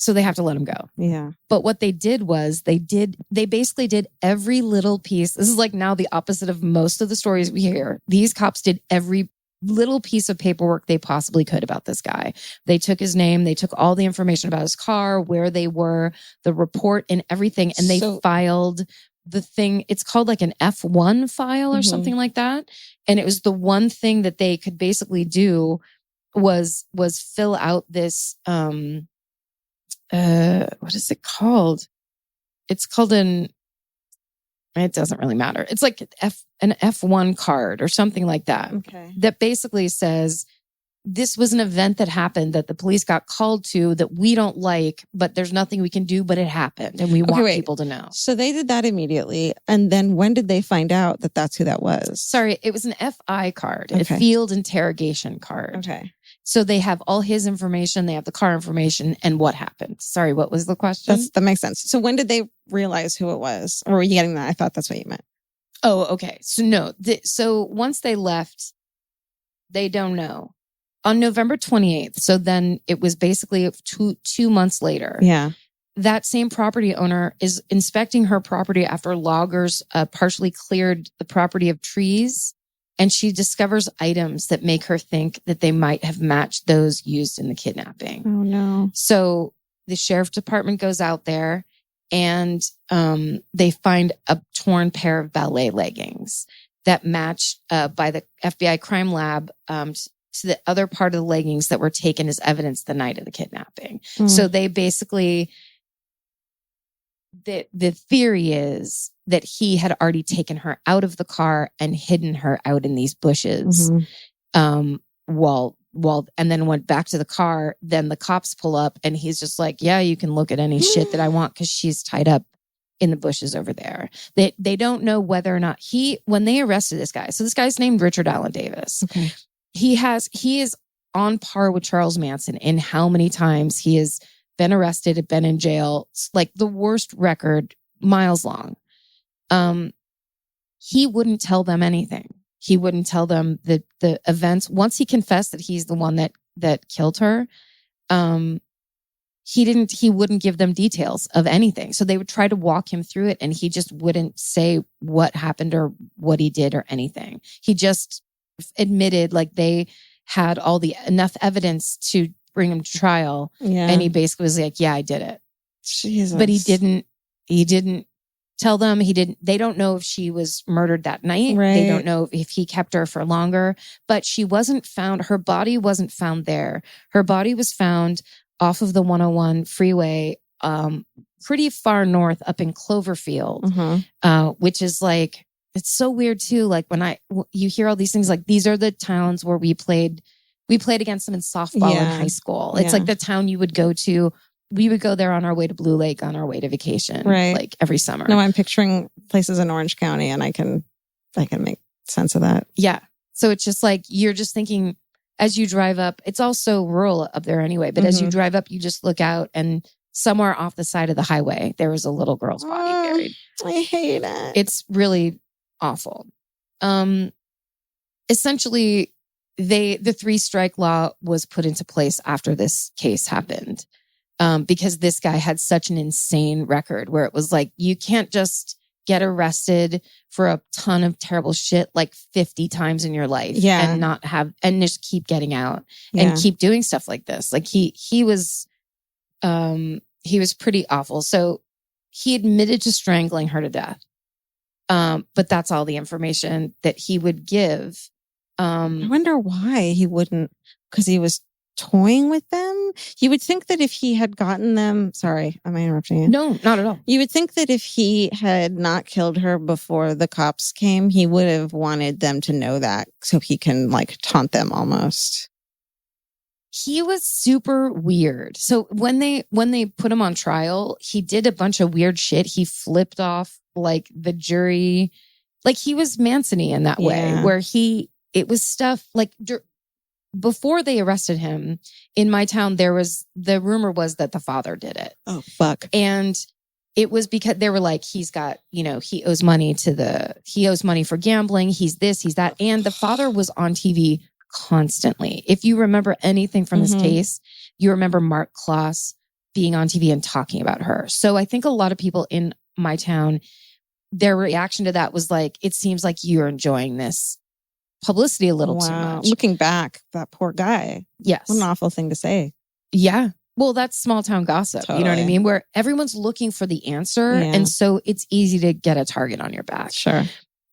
they have to let him go. Yeah. But what they did was they basically did every little piece. This is like now the opposite of most of the stories we hear. These cops did every little piece of paperwork they possibly could about this guy. They took his name. They took all the information about his car, where they were, the report and everything. And they filed the thing. It's called like an F1 file or something like that. And it was the one thing that they could basically do was fill out this, what is it called? It's called it doesn't really matter. It's like an F1 card or something like that. Okay. That basically says, this was an event that happened that the police got called to that we don't like, but there's nothing we can do, but it happened. And we want people to know. So they did that immediately. And then when did they find out that that's who that was? Sorry, it was an FI card, a field interrogation card. Okay. So they have all his information, they have the car information, and what happened. Sorry, what was the question? That makes sense. So when did they realize who it was? Or were you getting that? I thought that's what you meant. Oh, okay. So no. So once they left, they don't know. On November 28th, so then it was basically two months later. Yeah. That same property owner is inspecting her property after loggers partially cleared the property of trees. And she discovers items that make her think that they might have matched those used in the kidnapping. Oh, no. So the sheriff's department goes out there and they find a torn pair of ballet leggings that match by the FBI crime lab to the other part of the leggings that were taken as evidence the night of the kidnapping. So they basically, the theory is that he had already taken her out of the car and hidden her out in these bushes. And then went back to the car. Then the cops pull up and he's just like, yeah, you can look at any shit that I want, because she's tied up in the bushes over there. They don't know whether or not when they arrested this guy. So this guy's named Richard Allen Davis. Okay. He is on par with Charles Manson in how many times he has been arrested, been in jail. It's like the worst record, miles long. He wouldn't tell them anything. He wouldn't tell them the events. Once he confessed that he's the one that killed her, he wouldn't give them details of anything. So they would try to walk him through it, and he just wouldn't say what happened or what he did or anything. He just admitted like they had enough evidence to bring him to trial. Yeah. And he basically was like, yeah, I did it. Jesus. But he didn't tell them. They don't know if she was murdered that night. Right. They don't know if he kept her for longer, but she wasn't found. Her body wasn't found there. Her body was found off of the 101 freeway, pretty far north up in Cloverfield, which is like, it's so weird too. Like you hear all these things, like these are the towns where we played against them in softball in high school. It's like the town you would go to. We would go there on our way to Blue Lake, on our way to vacation, right? Like every summer. No, I'm picturing places in Orange County, and I can make sense of that. Yeah. So it's just like, you're just thinking as you drive up, it's also rural up there anyway, but as you drive up, you just look out, and somewhere off the side of the highway, there was a little girl's body buried. I hate it. It's really awful. Essentially, the 3-strike law was put into place after this case happened, because this guy had such an insane record where it was like, you can't just get arrested for a ton of terrible shit like 50 times in your life and not have, and just keep getting out and keep doing stuff like this. Like he was pretty awful. So he admitted to strangling her to death. But that's all the information that he would give. I wonder why he wouldn't, because he was toying with them. You would think that if he had gotten them, sorry, am I interrupting you? No, not at all. You would think that if he had not killed her before the cops came, he would have wanted them to know that so he can like taunt them almost. He was super weird. So when they put him on trial, he did a bunch of weird shit. He flipped off like the jury. Like he was Manson-y in that way, where it was stuff like before they arrested him in my town, the rumor was that the father did it. Oh, fuck. And it was because they were like, he's got, he owes money for gambling. He's this, he's that. And the father was on TV constantly. If you remember anything from this case, you remember Mark Klaas being on TV and talking about her. So I think a lot of people in my town, their reaction to that was like, it seems like you're enjoying this publicity a little too much. Looking back, that poor guy. Yes. What an awful thing to say. Yeah. Well, that's small town gossip. Totally. You know what I mean? Where everyone's looking for the answer. Yeah. And so it's easy to get a target on your back. Sure.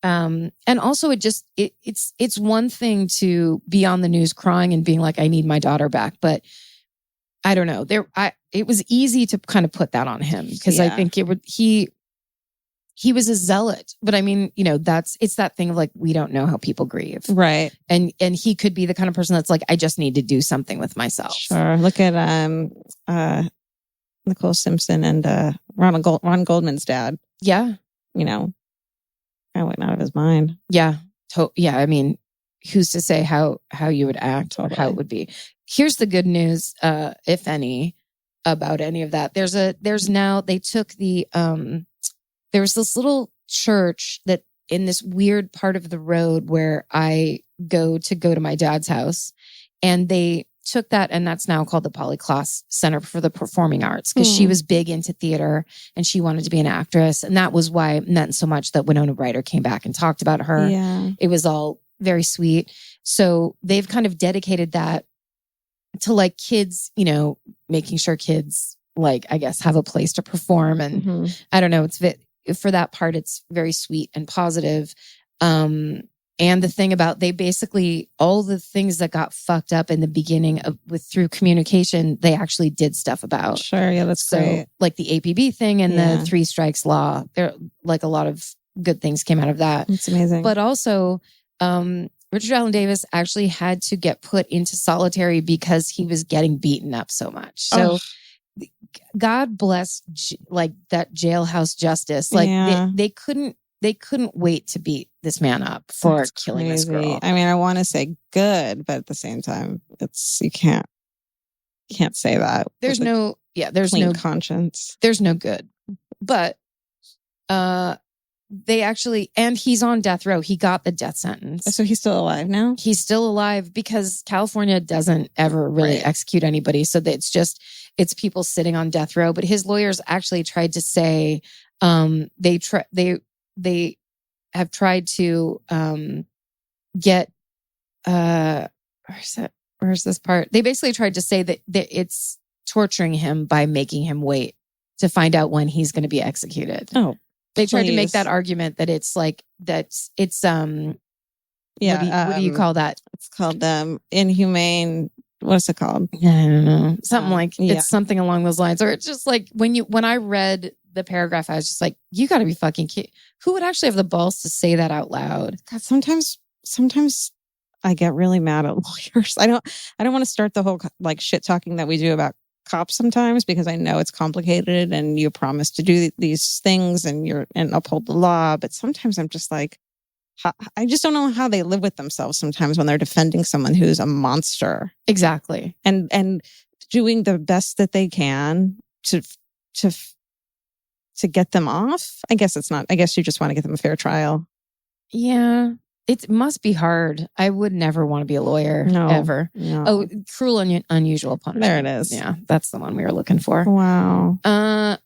And also it's one thing to be on the news crying and being like, I need my daughter back. But I don't know. It was easy to kind of put that on him because I think he was a zealot. But I mean, it's that thing of like, we don't know how people grieve. Right. And he could be the kind of person that's like, I just need to do something with myself. Sure. Look at Nicole Simpson and Ron Goldman's dad. Yeah. I went out of his mind. Yeah. I mean, who's to say how you would act or how it would be? Here's the good news, if any, about any of that. They took there was this little church that in this weird part of the road where I go to my dad's house, and they took that, and that's now called the Polly Klaas Center for the Performing Arts, because she was big into theater and she wanted to be an actress. And that was why it meant so much that Winona Ryder came back and talked about her. Yeah. It was all very sweet. So they've kind of dedicated that to like kids, making sure kids like, I guess, have a place to perform. And I don't know, for that part, it's very sweet and positive. And the thing about they basically, all the things that got fucked up in the beginning through communication, they actually did stuff about. Sure. Yeah, that's great. Like the APB thing and the 3 strikes law, there like a lot of good things came out of that. It's amazing. But also, Richard Allen Davis actually had to get put into solitary because he was getting beaten up so much. So God bless like that jailhouse justice. Like they couldn't wait to beat this man up for killing this girl. I mean, I want to say good, but at the same time, you can't say that. There's no conscience. There's no good. But they actually, and he's on death row. He got the death sentence. So he's still alive now? He's still alive because California doesn't ever really execute anybody. So that it's people sitting on death row. But his lawyers actually tried to say they have tried to get where's this part? They basically tried to say that it's torturing him by making him wait to find out when he's going to be executed. Oh, they tried to make that argument that it's like it's what do you call that? It's called inhumane. What's it called? I don't know. Something like it's something along those lines. Or it's just like when I read the paragraph, I was just like, you got to be fucking kidding. Who would actually have the balls to say that out loud? God, sometimes I get really mad at lawyers. I don't want to start the whole like shit talking that we do about cops sometimes, because I know it's complicated and you promise to do these things and uphold the law. But sometimes I'm just like, I just don't know how they live with themselves sometimes when they're defending someone who's a monster. Exactly. And doing the best that they can to get them off. I guess you just want to get them a fair trial. Yeah. It must be hard. I would never want to be a lawyer ever. No. Oh, Cruel and Unusual Punishment. There it is. Yeah, that's the one we were looking for. Wow.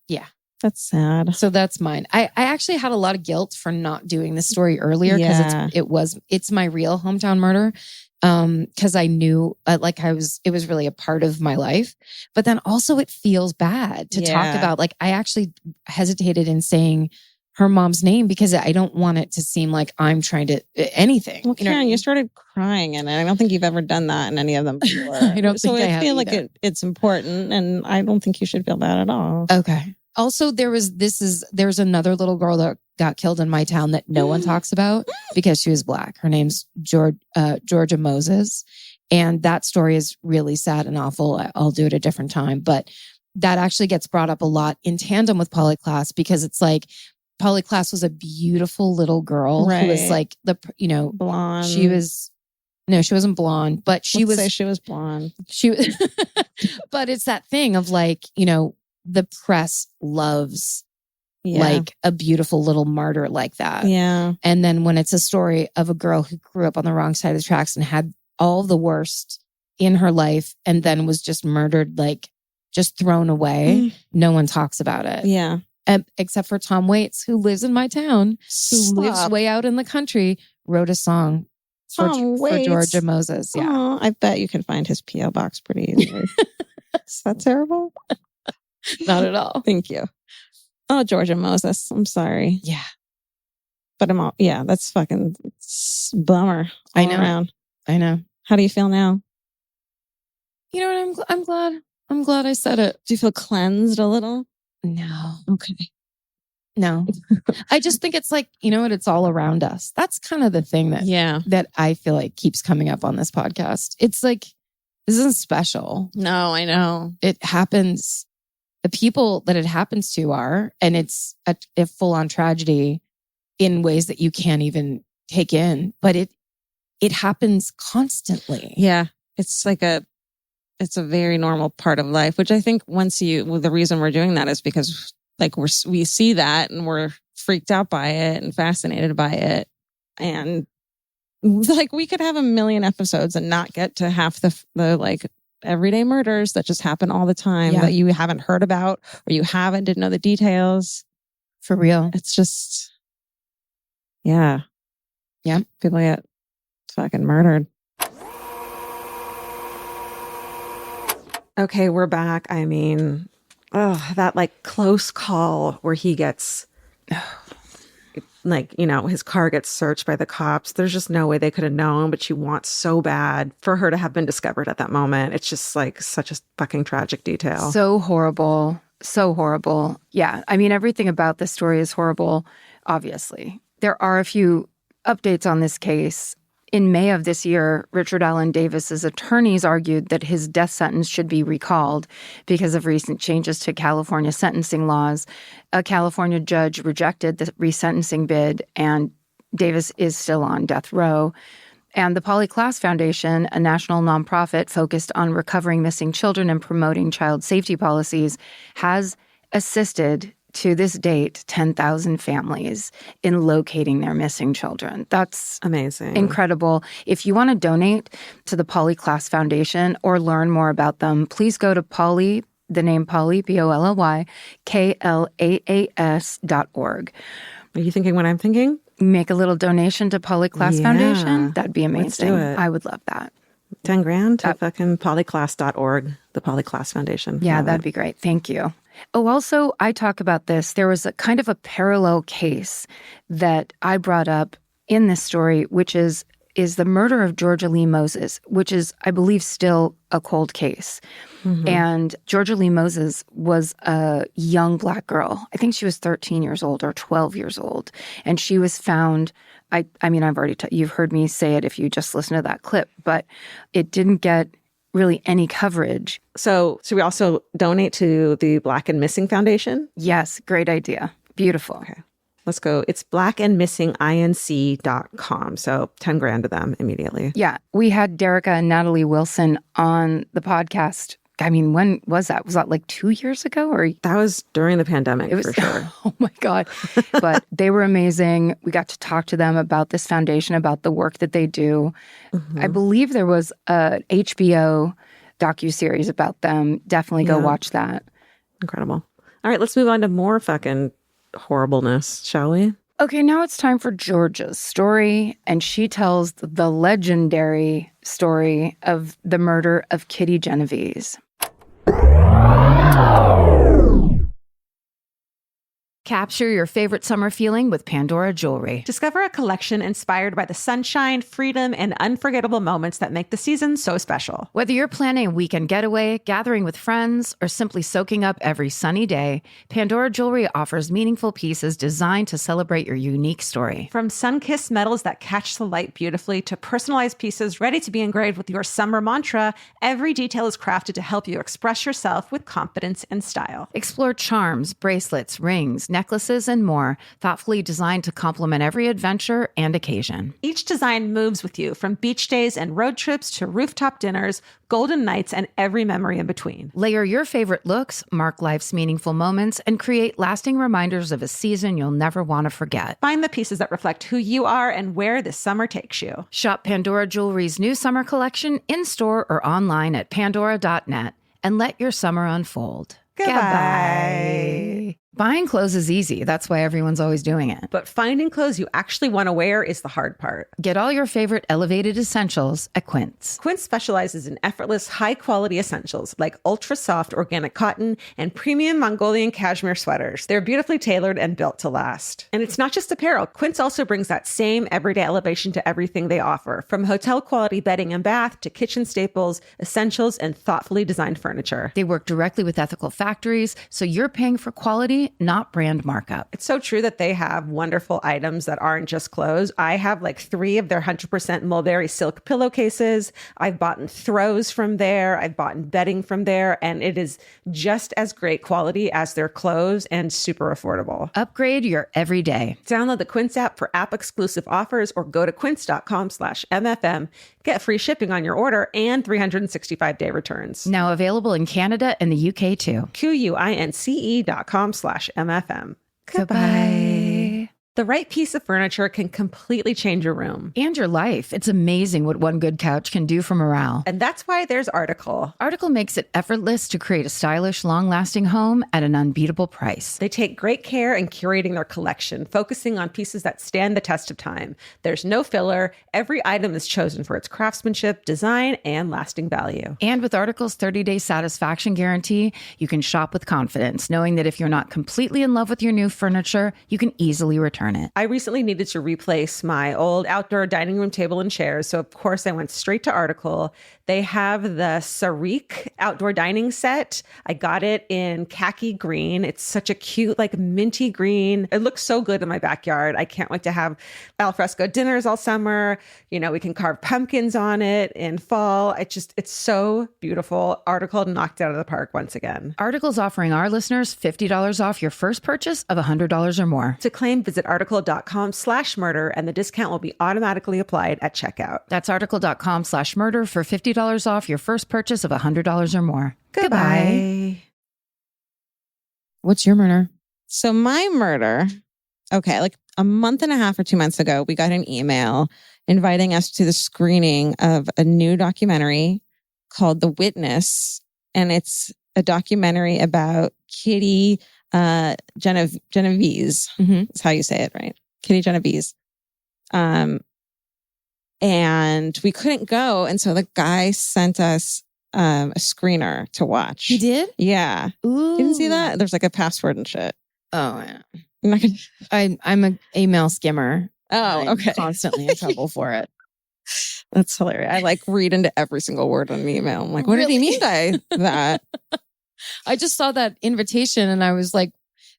Yeah. That's sad. So that's mine. I actually had a lot of guilt for not doing this story earlier because it's my real hometown murder. Because I knew it was really a part of my life. But then also it feels bad to talk about. Like I actually hesitated in saying her mom's name because I don't want it to seem like I'm trying to anything. Well, Karen, you started crying in it. I don't think you've ever done that in any of them before. I don't think I feel like it's important, and I don't think you should feel bad at all. Okay. Also, there's another little girl that got killed in my town that no one talks about because she was Black. Her name's Georgia Moses. And that story is really sad and awful. I'll do it a different time. But that actually gets brought up a lot in tandem with Polly Klaas because it's like Polly Klaas was a beautiful little girl who was like blonde. She wasn't blonde, but she was blonde. She was, but it's that thing of like, the press loves like a beautiful little martyr like that. Yeah. And then when it's a story of a girl who grew up on the wrong side of the tracks and had all the worst in her life and then was just murdered, like just thrown away, no one talks about it. Yeah. Except for Tom Waits, who lives in my town, who lives way out in the country, wrote a song for Georgia Moses. Yeah. Oh, I bet you can find his P.O. box pretty easily. Is that terrible? Not at all. Thank you. Oh, Georgia Moses. I'm sorry. Yeah. But that's fucking bummer. I know. Around. I know. How do you feel now? You know what? I'm glad. I'm glad I said it. Do you feel cleansed a little? No. Okay. No. I just think it's like, it's all around us. That's kind of the thing that I feel like keeps coming up on this podcast. It's like, this isn't special. No, I know. It happens. The people that it happens to are, and it's a full-on tragedy in ways that you can't even take in, but it happens constantly. Yeah. It's like it's a very normal part of life, which I think the reason we're doing that is because like we see that and we're freaked out by it and fascinated by it. And like we could have 1 million episodes and not get to half the like everyday murders that just happen all the time that you haven't heard about or didn't know the details. For real. It's just, yeah. People get fucking murdered. Okay, we're back. I mean, that like close call where he gets like, his car gets searched by the cops. There's just no way they could have known, but she wants so bad for her to have been discovered at that moment. It's just like such a fucking tragic detail. So horrible. So horrible. Yeah. I mean, everything about this story is horrible, obviously. There are a few updates on this case. In May of this year, Richard Allen Davis's attorneys argued that his death sentence should be recalled because of recent changes to California sentencing laws. A California judge rejected the resentencing bid, and Davis is still on death row. And the Polly Klaas Foundation, a national nonprofit focused on recovering missing children and promoting child safety policies, has assisted to this date 10,000 families in locating their missing children. That's amazing. Incredible. If you want to donate to the Polly Klaas Foundation or learn more about them, please go to Polly, the name Polly, Polly, KLAAS.org. Are you thinking what I'm thinking? Make a little donation to Polly Klaas Foundation. That'd be amazing. Let's do it. I would love that. $10,000 to fucking polyklaas.org, the Polly Klaas Foundation. Yeah, that'd be great. Thank you. Oh, also, I talk about this. There was a kind of a parallel case that I brought up in this story, which is the murder of Georgia Lee Moses, which is, I believe, still a cold case. Mm-hmm. And Georgia Lee Moses was a young Black girl. I think she was 13 years old or 12 years old. And she was found, I mean, I've already, you've heard me say it if you just listen to that clip, but it didn't get really any coverage. So we also donate to the Black and Missing Foundation? Yes, great idea. Beautiful. Okay. Let's go. It's blackandmissinginc.com. So $10,000 to them immediately. Yeah. We had Derica and Natalie Wilson on the podcast. I mean, when was that? Was that like 2 years ago? Or that was during the pandemic, for sure. Oh my God. But they were amazing. We got to talk to them about this foundation, about the work that they do. Mm-hmm. I believe there was a HBO docuseries about them. Definitely go watch that. Incredible. All right, let's move on to more fucking horribleness, shall we? Okay, now it's time for Georgia's story, and she tells the legendary story of the murder of Kitty Genovese. Capture your favorite summer feeling with Pandora Jewelry. Discover a collection inspired by the sunshine, freedom, and unforgettable moments that make the season so special. Whether you're planning a weekend getaway, gathering with friends, or simply soaking up every sunny day, Pandora Jewelry offers meaningful pieces designed to celebrate your unique story. From sun-kissed metals that catch the light beautifully to personalized pieces ready to be engraved with your summer mantra, every detail is crafted to help you express yourself with confidence and style. Explore charms, bracelets, rings, necklaces, and more, thoughtfully designed to complement every adventure and occasion. Each design moves with you, from beach days and road trips to rooftop dinners, golden nights, and every memory in between. Layer your favorite looks, mark life's meaningful moments, and create lasting reminders of a season you'll never want to forget. Find the pieces that reflect who you are and where this summer takes you. Shop Pandora Jewelry's new summer collection in-store or online at pandora.net and let your summer unfold. Goodbye. Buying clothes is easy. That's why everyone's always doing it. But finding clothes you actually want to wear is the hard part. Get all your favorite elevated essentials at Quince. Quince specializes in effortless, high-quality essentials like ultra-soft organic cotton and premium Mongolian cashmere sweaters. They're beautifully tailored and built to last. And it's not just apparel. Quince also brings that same everyday elevation to everything they offer, from hotel-quality bedding and bath to kitchen staples, essentials, and thoughtfully designed furniture. They work directly with ethical factories, so you're paying for quality, not brand markup. It's so true that they have wonderful items that aren't just clothes. I have like 3 of their 100% mulberry silk pillowcases. I've bought throws from there. I've bought bedding from there. And it is just as great quality as their clothes and super affordable. Upgrade your everyday. Download the Quince app for app-exclusive offers or go to quince.com/MFM. Get free shipping on your order and 365-day returns. Now available in Canada and the UK too. QUINCE.com/MFM. Goodbye. The right piece of furniture can completely change your room. And your life. It's amazing what one good couch can do for morale. And that's why there's Article. Article makes it effortless to create a stylish, long-lasting home at an unbeatable price. They take great care in curating their collection, focusing on pieces that stand the test of time. There's no filler. Every item is chosen for its craftsmanship, design, and lasting value. And with Article's 30-day satisfaction guarantee, you can shop with confidence, knowing that if you're not completely in love with your new furniture, you can easily return it. I recently needed to replace my old outdoor dining room table and chairs, so of course I went straight to Article. They have the Sarik outdoor dining set. I got it in khaki green. It's such a cute, like minty green. It looks so good in my backyard. I can't wait to have alfresco dinners all summer. You know, we can carve pumpkins on it in fall. It's so beautiful. Article knocked it out of the park once again. Article's offering our listeners $50 off your first purchase of $100 or more. To claim, visit article.com/murder and the discount will be automatically applied at checkout. That's article.com/murder for $50 off your first purchase of $100 or more. Goodbye. What's your murder? So my murder, okay, like a month and a half or 2 months ago, we got an email inviting us to the screening of a new documentary called The Witness. And it's a documentary about Kitty Genovese. Mm-hmm. That's how you say it, right? Kitty Genovese. And we couldn't go. And so the guy sent us a screener to watch. He did? Yeah. Ooh. You didn't see that? There's like a password and shit. Oh, yeah. I'm not gonna... I'm an email skimmer. Oh, I'm okay. constantly in trouble for it. That's hilarious. I like read into every single word on an email. I'm like, what did he mean by that? I just saw that invitation and I was like,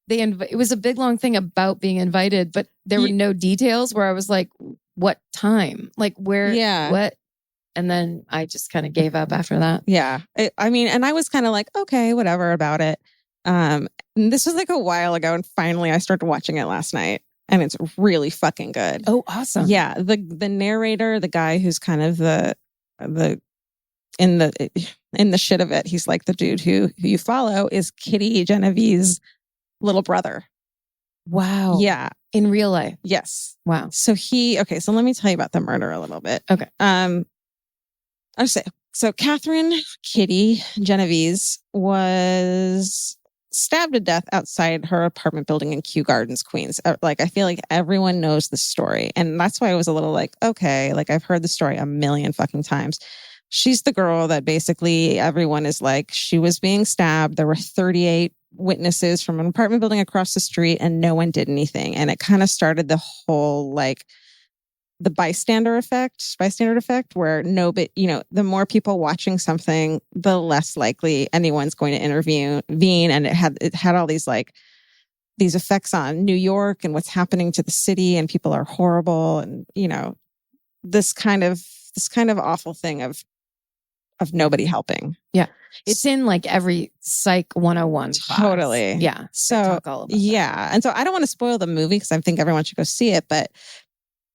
it was a big long thing about being invited, but there were no details where I was like, what time? Like where? Yeah. What? And then I just kind of gave up after that. Yeah. I mean, and I was kind of like, okay, whatever about it. And this was like a while ago. And finally I started watching it last night and it's really fucking good. Oh, awesome. Yeah. The narrator, the guy who's kind of in the shit of it, he's like the dude who you follow is Kitty Genovese's little brother. Wow. Yeah. In real life. Yes. Wow. So so let me tell you about the murder a little bit. Okay. I'll say, so Catherine Kitty Genovese was stabbed to death outside her apartment building in Kew Gardens, Queens. Like, I feel like everyone knows the story. And that's why I was a little like, okay, like I've heard the story a million fucking times. She's the girl that basically everyone is like, she was being stabbed. There were 38 witnesses from an apartment building across the street and no one did anything. And it kind of started the whole, like, the bystander effect, where the more people watching something, the less likely anyone's going to intervene. And it had all these like these effects on New York and what's happening to the city, and people are horrible, and this kind of awful thing of nobody helping. Yeah, it's in like every Psych 101 class. Totally. Yeah. So yeah, and so I don't want to spoil the movie because I think everyone should go see it, but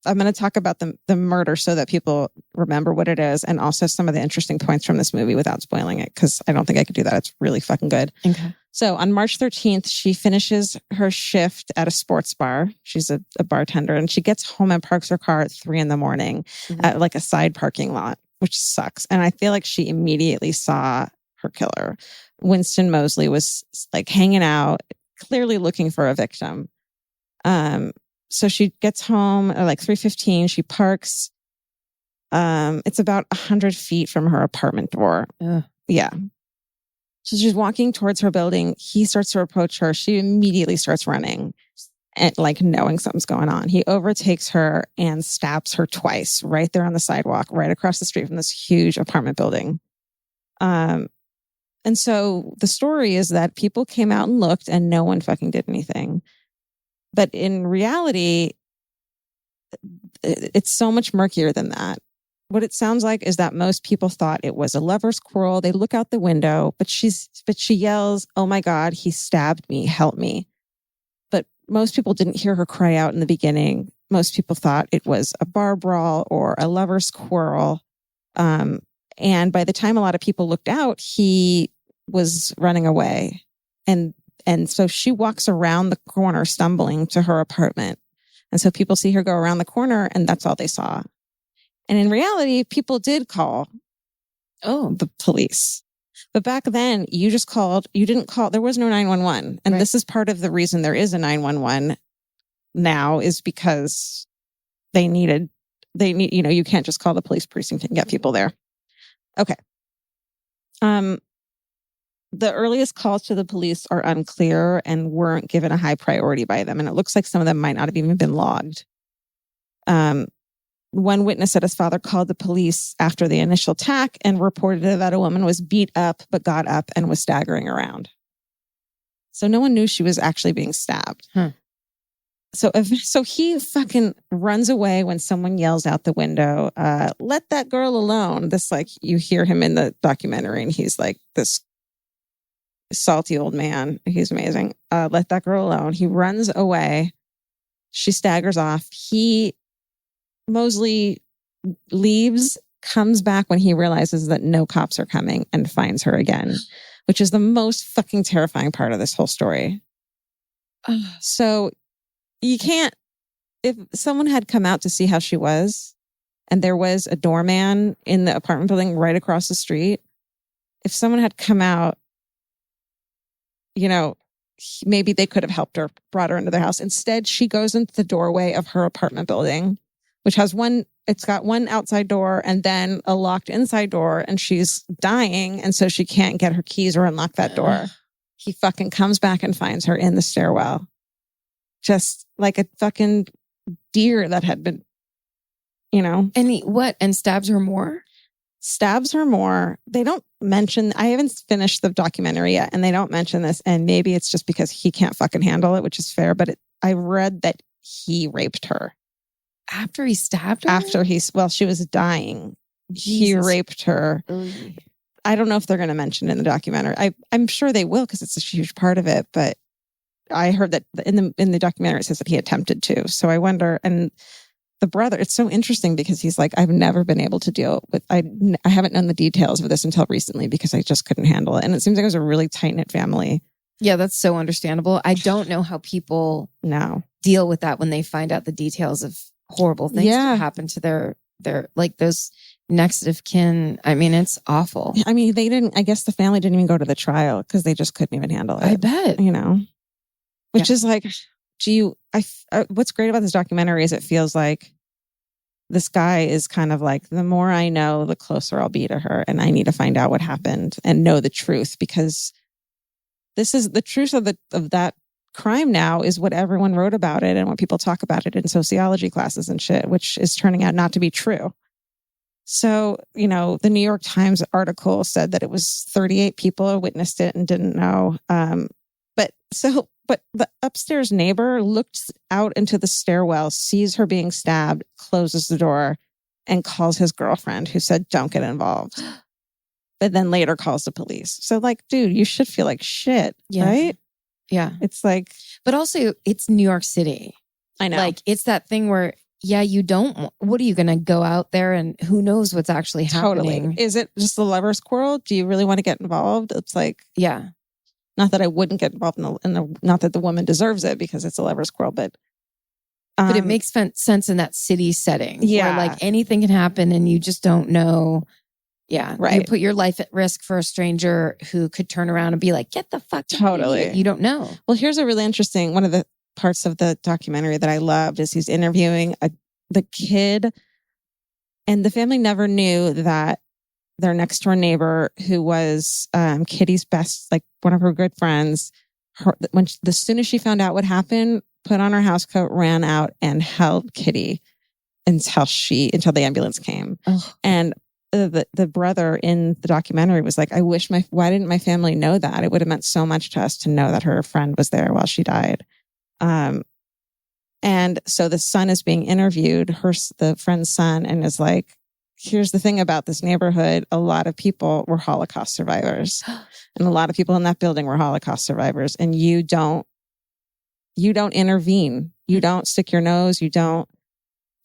I'm going to talk about the murder so that people remember what it is, and also some of the interesting points from this movie without spoiling it, because I don't think I could do that. It's really fucking good. Okay. So on March 13th, she finishes her shift at a sports bar. She's a bartender, and she gets home and parks her car at 3 a.m. at like a side parking lot, which sucks. And I feel like she immediately saw her killer. Winston Moseley was like hanging out, clearly looking for a victim. So she gets home at like 3:15. She parks. It's about 100 feet from her apartment door. Yeah. So she's walking towards her building. He starts to approach her. She immediately starts running and like knowing something's going on. He overtakes her and stabs her twice right there on the sidewalk, right across the street from this huge apartment building. And so the story is that people came out and looked and no one fucking did anything. But in reality, it's so much murkier than that. What it sounds like is that most people thought it was a lover's quarrel. They look out the window, but she yells, "Oh my God, he stabbed me, help me." But most people didn't hear her cry out in the beginning. Most people thought it was a bar brawl or a lover's quarrel. And by the time a lot of people looked out, he was running away. And so she walks around the corner, stumbling to her apartment. And so people see her go around the corner, and that's all they saw. And in reality, people did call the police. But back then, you didn't call. There was no 911. And This is part of the reason there is a 911 now, is because they need, you can't just call the police precinct and get people there. Okay. The earliest calls to the police are unclear and weren't given a high priority by them. And it looks like some of them might not have even been logged. One witness said his father called the police after the initial attack and reported that a woman was beat up, but got up and was staggering around. So no one knew she was actually being stabbed. So he fucking runs away when someone yells out the window, "Let that girl alone." This, like, you hear him in the documentary, and he's like this salty old man. He's amazing. "Let that girl alone." He runs away. She staggers off. Moseley leaves, comes back when he realizes that no cops are coming, and finds her again, which is the most fucking terrifying part of this whole story. So you can't, if someone had come out to see how she was, and there was a doorman in the apartment building right across the street, if someone had come out, maybe they could have helped her, brought her into their house. Instead, she goes into the doorway of her apartment building, which has it's got one outside door and then a locked inside door, and she's dying. And so she can't get her keys or unlock that door. He fucking comes back and finds her in the stairwell. Just like a fucking deer that had been, And and stabs her more? Stabs her more. They don't mention, I haven't finished the documentary yet, and they don't mention this, and maybe it's just because he can't fucking handle it, which is fair, but I read that he raped her. After he stabbed her? She was dying. Jesus. He raped her. I don't know if they're going to mention it in the documentary. I'm sure they will, because it's a huge part of it, but I heard that in the documentary it says that he attempted to. So I wonder, and the brother, it's so interesting because he's like, I've never been able to deal with, I haven't known the details of this until recently because I just couldn't handle it. And it seems like it was a really tight-knit family. Yeah, that's so understandable. I don't know how people deal with that when they find out the details of horrible things that happen to their like those next of kin. I mean, it's awful. I mean, I guess the family didn't even go to the trial because they just couldn't even handle it. I bet. Which is like, what's great about this documentary is it feels like this guy is kind of like, the more I know, the closer I'll be to her. And I need to find out what happened and know the truth, because this is the truth of that crime now is what everyone wrote about it and what people talk about it in sociology classes and shit, which is turning out not to be true. So, the New York Times article said that it was 38 people who witnessed it and didn't know. But the upstairs neighbor looked out into the stairwell, sees her being stabbed, closes the door, and calls his girlfriend, who said, "Don't get involved." But then later calls the police. So like, dude, you should feel like shit, right? Yeah. It's like... But also, it's New York City. I know. Like, it's that thing where, you don't... What are you going to go out there and who knows what's actually happening? Totally. Is it just a lover's quarrel? Do you really want to get involved? It's like... Yeah. Not that I wouldn't get involved not that the woman deserves it because it's a lover's quarrel, but it makes sense in that city setting. Yeah. Where like anything can happen and you just don't know. Yeah. Right. You put your life at risk for a stranger who could turn around and be like, get the fuck out of here. You don't know. Well, here's a really interesting, one of the parts of the documentary that I loved is he's interviewing the kid, and the family never knew that their next door neighbor, who was Kitty's best, like one of her good friends, as soon as she found out what happened, put on her housecoat, ran out and held Kitty until the ambulance came. Oh. And the brother in the documentary was like, why didn't my family know that? It would have meant so much to us to know that her friend was there while she died. And so the son is being interviewed, the friend's son, and is like, here's the thing about this neighborhood. A lot of people were Holocaust survivors and a lot of people in that building were Holocaust survivors. And you don't intervene. You don't stick your nose. You don't,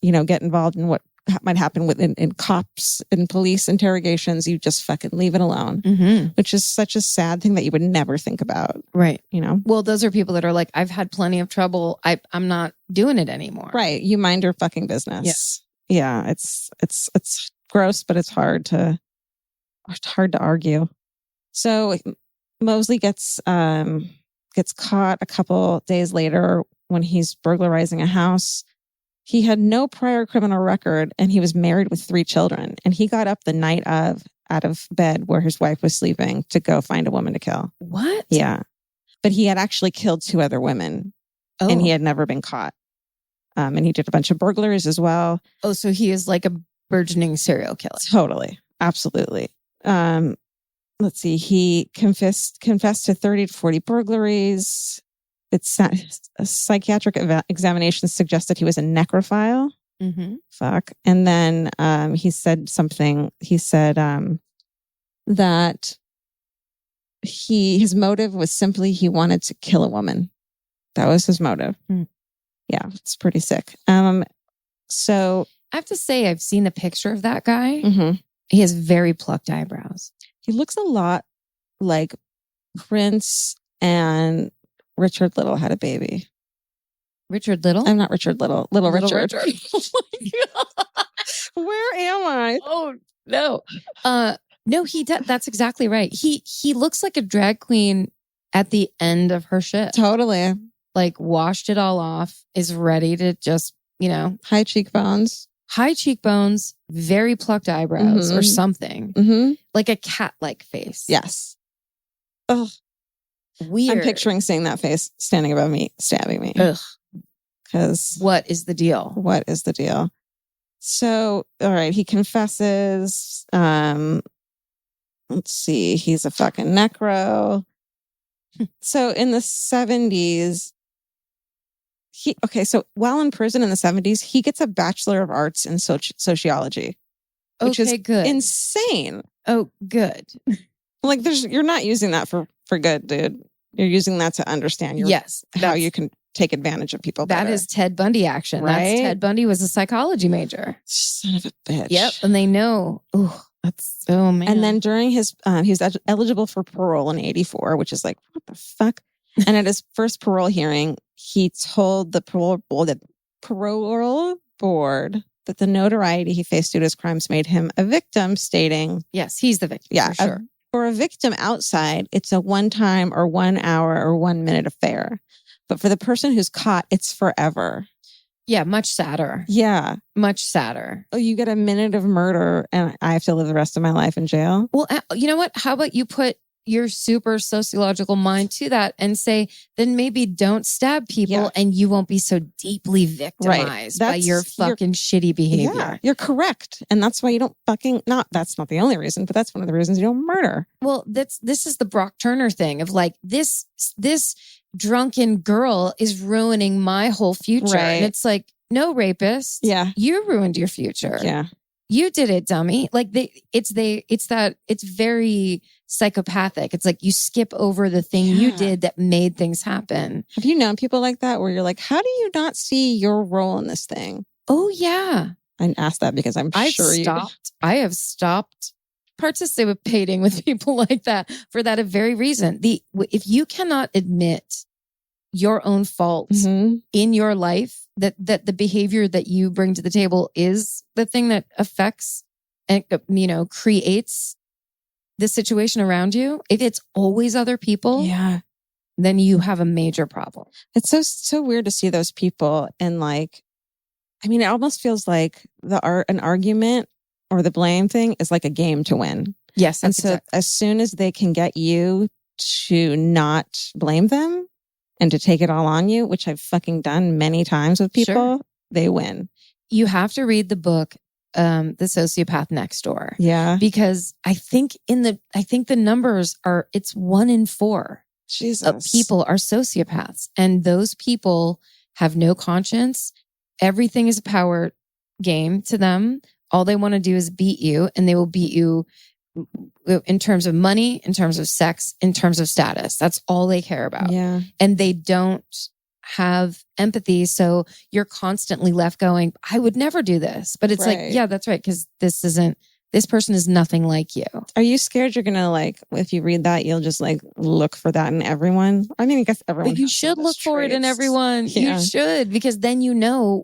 get involved in what might happen in cops and police interrogations. You just fucking leave it alone, which is such a sad thing that you would never think about. Right. Well, those are people that are like, I've had plenty of trouble. I'm not doing it anymore. Right. You mind your fucking business. Yes. Yeah, it's gross, but it's hard to argue. So Mosley gets caught a couple days later when he's burglarizing a house. He had no prior criminal record and he was married with 3 children. And he got up the night out of bed where his wife was sleeping to go find a woman to kill. What? Yeah. But he had actually killed 2 other women and he had never been caught. And he did a bunch of burglaries as well. Oh, so he is like a burgeoning serial killer. Totally. Absolutely. Let's see. He confessed to 30 to 40 burglaries. A psychiatric examination suggested he was a necrophile. Mm-hmm. Fuck. And then he said something. He said that his motive was simply he wanted to kill a woman. That was his motive. Mm. Yeah, it's pretty sick. So I have to say, I've seen a picture of that guy. Mm-hmm. He has very plucked eyebrows. He looks a lot like Prince and Richard Little had a baby. Richard Little? I'm not Richard Little. Little Richard. Oh my God. Where am I? Oh, no. No, he does. That's exactly right. He looks like a drag queen at the end of her shift. Totally. Like washed it all off, is ready to just, high cheekbones, very plucked eyebrows or something. Like a cat-like face. Yes. Ugh. Weird. I'm picturing seeing that face standing above me, stabbing me. Ugh. Because what is the deal? So, all right, he confesses. Let's see. He's a fucking necro. So in the 70s, so while in prison in the 70s, he gets a Bachelor of Arts in sociology, which is good. Insane. Oh, good. Like you're not using that for good, dude. You're using that to understand how you can take advantage of people better. That is Ted Bundy action. Right? Ted Bundy was a psychology major. Son of a bitch. Yep. And they know. Oh, that's so man. And then during his, he was eligible for parole in 1984, which is like, what the fuck? And at his first parole hearing, he told the parole board that the notoriety he faced due to his crimes made him a victim, stating, yes, he's the victim. Yeah, for sure. For a victim outside, it's a 1 time or 1 hour or 1 minute affair. But for the person who's caught, it's forever. Yeah, much sadder. Yeah. Much sadder. Oh, you get a minute of murder and I have to live the rest of my life in jail? Well, you know what? How about you put your super sociological mind to that and say, then maybe don't stab people and you won't be so deeply victimized by your fucking shitty behavior. Yeah, you're correct. And that's why you don't that's not the only reason, but that's one of the reasons you don't murder. Well, this is the Brock Turner thing of like, this drunken girl is ruining my whole future. Right. And it's like, no, rapist. Yeah. You ruined your future. Yeah. You did it, dummy. Like it's very psychopathic. It's like you skip over the thing you did that made things happen. Have you known people like that where you're like, how do you not see your role in this thing? Oh yeah. I asked that because I have stopped participating with people like that for that very reason. If you cannot admit your own faults in your life, that the behavior that you bring to the table is the thing that affects and, creates the situation around you. If it's always other people, then you have a major problem. It's so weird to see those people and like, I mean, it almost feels like an argument or the blame thing is like a game to win. Yes. And so as soon as they can get you to not blame them and to take it all on you, which I've fucking done many times with people, they win. You have to read the book, The Sociopath Next Door. Yeah. Because I think the numbers are, it's 1 in 4 people are sociopaths. And those people have no conscience. Everything is a power game to them. All they want to do is beat you, and they will beat you in terms of money, in terms of sex, in terms of status. That's all they care about. Yeah. And they don't have empathy. So you're constantly left going, I would never do this. But it's like, yeah, that's right. Because this person is nothing like you. Are you scared you're going to like, if you read that, you'll just like look for that in everyone? I mean, I guess everyone. But you should look for it in everyone. Yeah. You should, because then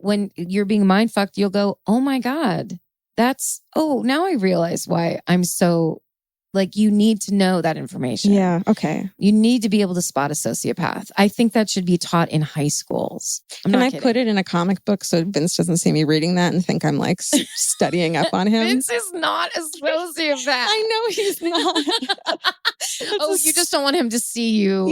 when you're being mind fucked, you'll go, oh my God. Now I realize why I'm so, like, you need to know that information. Yeah. Okay. You need to be able to spot a sociopath. I think that should be taught in high schools. Can I put it in a comic book so Vince doesn't see me reading that and think I'm like studying up on him? Vince is not a sociopath. I know he's not. You just don't want him to see you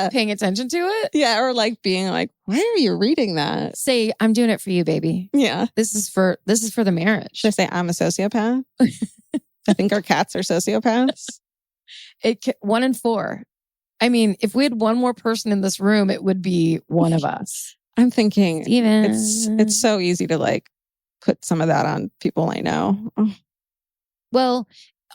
paying attention to it? Yeah. Or like being like, why are you reading that? Say, I'm doing it for you, baby. Yeah. This is for the marriage. Should I say I'm a sociopath? I think our cats are sociopaths. 1 in 4. I mean, if we had one more person in this room, it would be one of us. I'm thinking Steven. It's so easy to like put some of that on people I know. Oh. Well,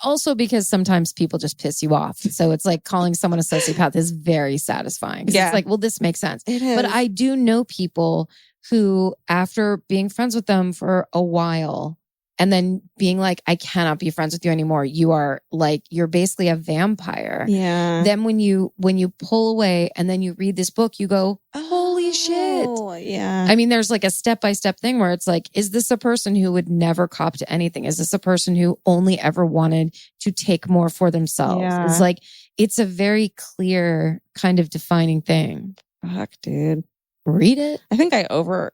also because sometimes people just piss you off. So it's like calling someone a sociopath is very satisfying. Yeah. It's like, well, this makes sense. It is. But I do know people who, after being friends with them for a while, and then being like, I cannot be friends with you anymore. You are like, you're basically a vampire. Yeah. Then when you pull away and then you read this book, you go, holy shit. Yeah. I mean, there's like a step-by-step thing where it's like, is this a person who would never cop to anything? Is this a person who only ever wanted to take more for themselves? Yeah. It's like, it's a very clear kind of defining thing. Fuck, dude. Read it. I think I over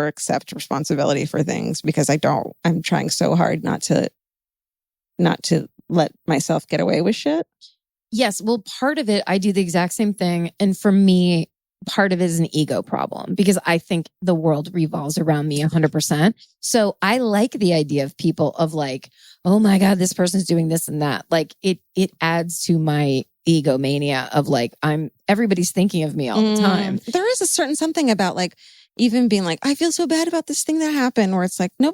accept responsibility for things because I'm trying so hard not to let myself get away with shit. Yes. Well, part of it, I do the exact same thing. And for me, part of it is an ego problem because I think the world revolves around me 100%. So I like the idea of people of like, oh my God, this person's doing this and that. Like it adds to my egomania of like, everybody's thinking of me all the time. There is a certain something about like, even being like, I feel so bad about this thing that happened, where it's like, why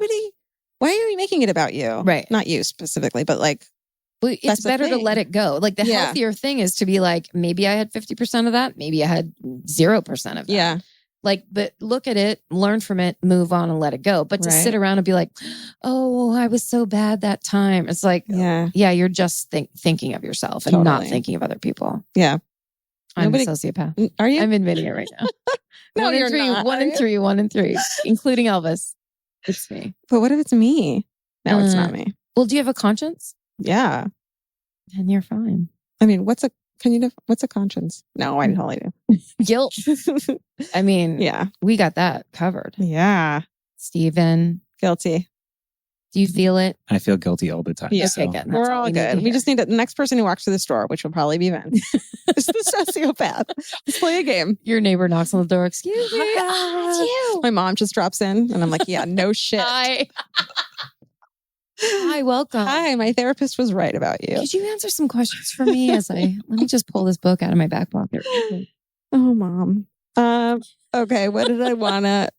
are you making it about you? Right. Not you specifically, but like, well, it's better to let it go. Like the healthier thing is to be like, maybe I had 50% of that. Maybe I had 0% of that. Yeah. Like, but look at it, learn from it, move on and let it go. But to sit around and be like, oh, I was so bad that time. It's like, yeah, you're just thinking of yourself and not thinking of other people. Yeah. I'm a sociopath. Are you? I'm admitting it right now. No, you're not. 1 in 3, including Elvis. It's me. But what if it's me? No, it's not me. Well, do you have a conscience? Yeah. Then you're fine. I mean, what's a conscience? No, I totally do. Guilt. I mean, yeah, we got that covered. Yeah. Steven. Guilty. Do you feel it? I feel guilty all the time. Yeah. Okay, good. We're all good. We just need the next person who walks through the store, which will probably be Vin. It's the sociopath. Let's play a game. Your neighbor knocks on the door. Excuse me. It's you. My mom just drops in and I'm like, yeah, no shit. Hi. Hi, welcome. Hi, my therapist was right about you. Could you answer some questions for me let me just pull this book out of my back pocket. Oh, Mom. Okay, what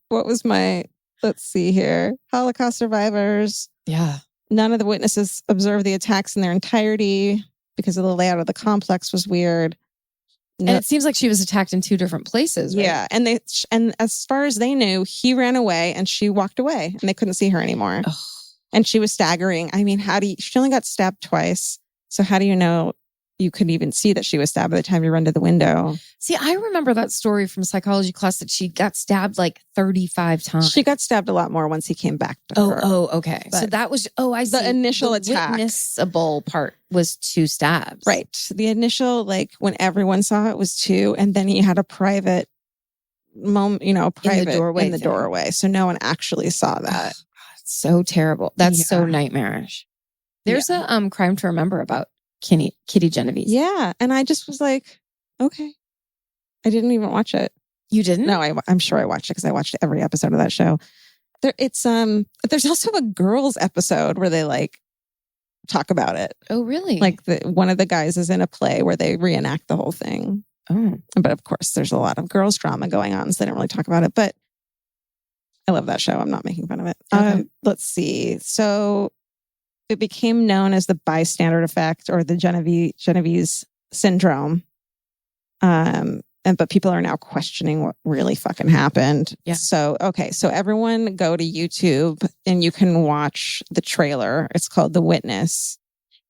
was my, let's see here. Holocaust survivors. Yeah. None of the witnesses observed the attacks in their entirety because of the layout of the complex was weird. And it seems like she was attacked in 2 different places. Right? Yeah. And as far as they knew, he ran away and she walked away and they couldn't see her anymore. Ugh. And she was staggering. I mean, she only got stabbed twice. So how do you know you couldn't even see that she was stabbed by the time you run to the window? See, I remember that story from psychology class that she got stabbed like 35 times. She got stabbed a lot more once he came back to her. Oh, okay. But so that was, I see. The initial attack. The witnessable part was 2 stabs. Right. The initial, like when everyone saw it was 2. And then he had a private moment, in the doorway. So no one actually saw that. So terrible. That's so nightmarish. There's a Crime to Remember about Kitty Genovese. Yeah. And I just was like, okay. I didn't even watch it. You didn't? No, I'm sure I watched it because I watched every episode of that show. There's also a girls episode where they like talk about it. Oh, really? Like one of the guys is in a play where they reenact the whole thing. Oh. But of course, there's a lot of girls drama going on, so they don't really talk about it. But I love that show. I'm not making fun of it. Okay. Let's see. So it became known as the bystander effect or the Genovese syndrome. But people are now questioning what really fucking happened. Yeah. So everyone go to YouTube and you can watch the trailer. It's called The Witness.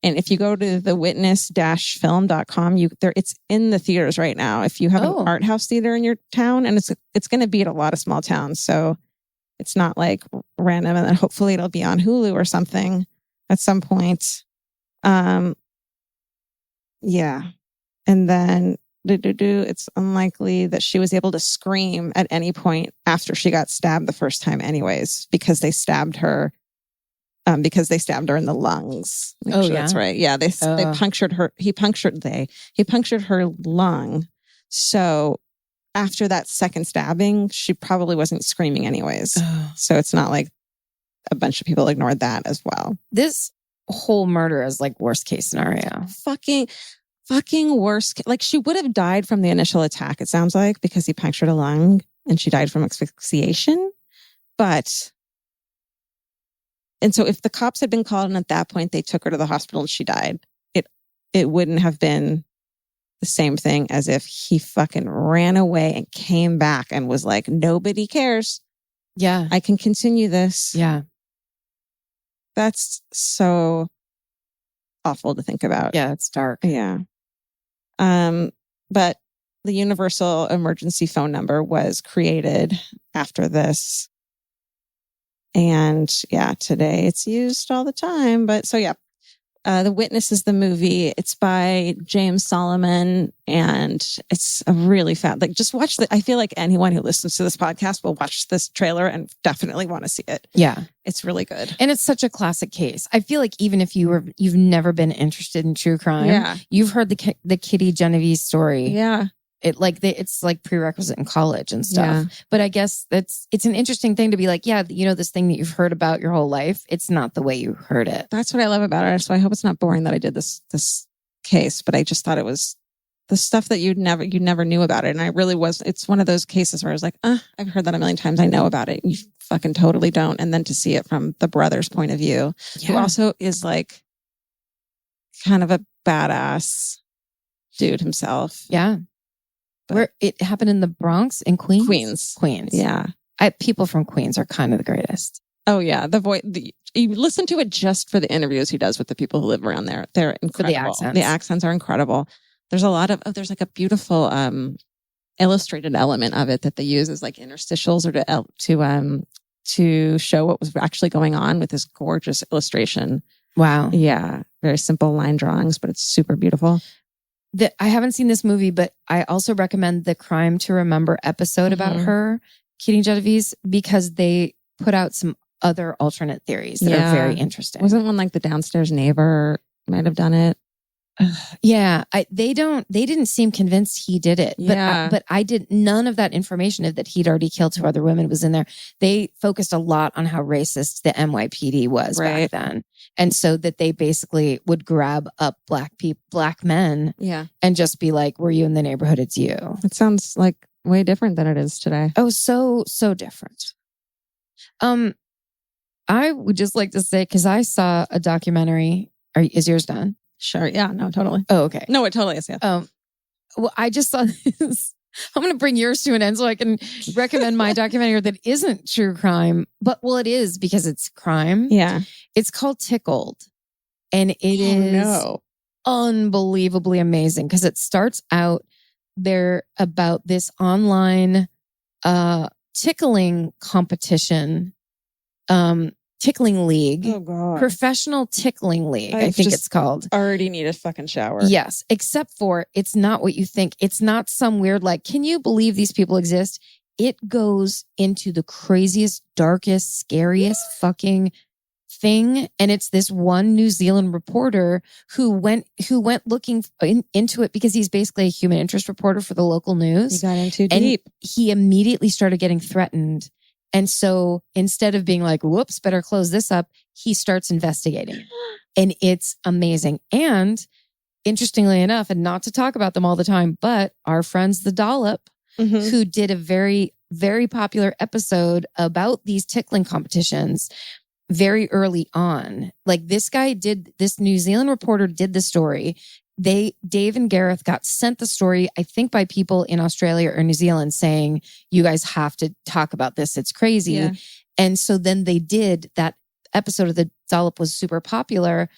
And if you go to thewitness-film.com, it's in the theaters right now. If you have an art house theater in your town, and it's going to be at a lot of small towns. So it's not like random, and then hopefully it'll be on Hulu or something at some point. Yeah. And then it's unlikely that she was able to scream at any point after she got stabbed the first time anyways, because they stabbed her in the lungs. That's right. Yeah. They punctured her. He punctured her lung. So after that second stabbing, she probably wasn't screaming anyways. So it's not like a bunch of people ignored that as well. This whole murder is like worst case scenario. Fucking worst. Like she would have died from the initial attack, it sounds like, because he punctured a lung and she died from asphyxiation. And so if the cops had been called and at that point they took her to the hospital and she died, it wouldn't have been the same thing as if he fucking ran away and came back and was like, nobody cares. Yeah. I can continue this. Yeah. That's so awful to think about. Yeah, it's dark. Yeah. But the universal emergency phone number was created after this. And yeah, today it's used all the time. But so yeah. The Witness is the movie. It's by James Solomon, and it's a really just watch I feel like anyone who listens to this podcast will watch this trailer and definitely want to see it. Yeah. It's really good. And it's such a classic case. I feel like even if you've never been interested in true crime, you've heard the Kitty Genovese story. Yeah. It's like prerequisite in college and stuff. Yeah. But I guess it's an interesting thing to be like, this thing that you've heard about your whole life, it's not the way you heard it. That's what I love about it. So I hope it's not boring that I did this case, but I just thought it was the stuff that you never knew about it. And I really it's one of those cases where I was like, I've heard that a million times. I know about it. And you fucking totally don't. And then to see it from the brother's point of view, who also is like kind of a badass dude himself. Yeah. Where it happened in the Bronx, in Queens? Queens. Yeah. People from Queens are kind of the greatest. Oh, yeah. The voice, you listen to it just for the interviews he does with the people who live around there. They're incredible. For the accents. The accents are incredible. There's a lot there's like a beautiful illustrated element of it that they use as like interstitials or to show what was actually going on with this gorgeous illustration. Wow. Yeah. Very simple line drawings, but it's super beautiful. I haven't seen this movie, but I also recommend the Crime to Remember episode about her, Kitty Genovese, because they put out some other alternate theories that are very interesting. Wasn't one like the downstairs neighbor might have done it? Yeah, they didn't seem convinced he did it. But I did none of that information of that he'd already killed 2 other women was in there. They focused a lot on how racist the NYPD was back then. And so that they basically would grab up black men and just be like, were you in the neighborhood? It's you. It sounds like way different than it is today. Oh, so different. I would just like to say, because I saw a documentary. Is yours done? Sure. Yeah. No, totally. Oh, okay. No, it totally is. Yeah. Well, I just saw this. I'm going to bring yours to an end so I can recommend my documentary that isn't true crime, but it is because it's crime. Yeah. It's called Tickled, and it is unbelievably amazing because it starts out there about this online tickling competition, tickling league. Oh God. Professional tickling league, I think it's called. Already need a fucking shower. Yes, except for it's not what you think. It's not some weird like, can you believe these people exist? It goes into the craziest, darkest, scariest fucking thing. And it's this one New Zealand reporter who went looking into it because he's basically a human interest reporter for the local news. He got in too deep. He immediately started getting threatened. And so instead of being like, whoops, better close this up, he starts investigating. And it's amazing. And interestingly enough, and not to talk about them all the time, but our friends, the Dollop, who did a very, very popular episode about these tickling competitions very early on. Like this New Zealand reporter did the story. Dave and Gareth got sent the story, I think by people in Australia or New Zealand saying, you guys have to talk about this. It's crazy. Yeah. And so then they did. That episode of the Dollop was super popular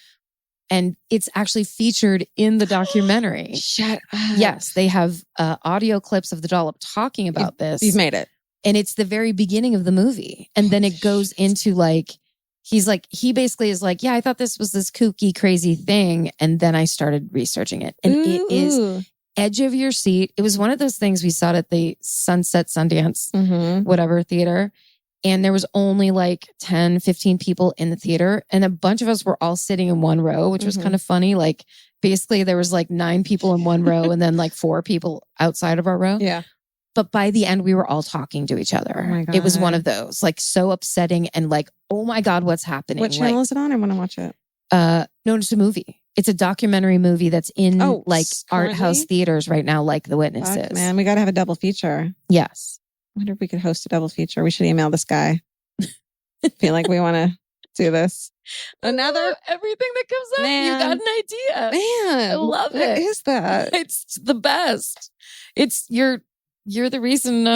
and it's actually featured in the documentary. Shut up. Yes. They have audio clips of the Dollop talking about this. You've made it. And it's the very beginning of the movie. And then it goes into like, he basically is like, yeah, I thought this was this kooky, crazy thing. And then I started researching it. And it is edge of your seat. It was one of those things we saw at the Sunset Sundance, whatever theater. And there was only like 10, 15 people in the theater. And a bunch of us were all sitting in one row, which was kind of funny. Like basically there was like 9 people in one row and then like 4 people outside of our row. Yeah. But by the end, we were all talking to each other. Oh my God. It was one of those, like, so upsetting and like, oh my God, what's happening? What channel is it on? I want to watch it. No, it's a movie. It's a documentary movie that's in like art house theaters right now, like The Witnesses. Fuck, man, we got to have a double feature. Yes. I wonder if we could host a double feature. We should email this guy. Feel like we want to do this. Another everything that comes up, you got an idea. Man, I love it. What is that? It's the best. It's you're the reason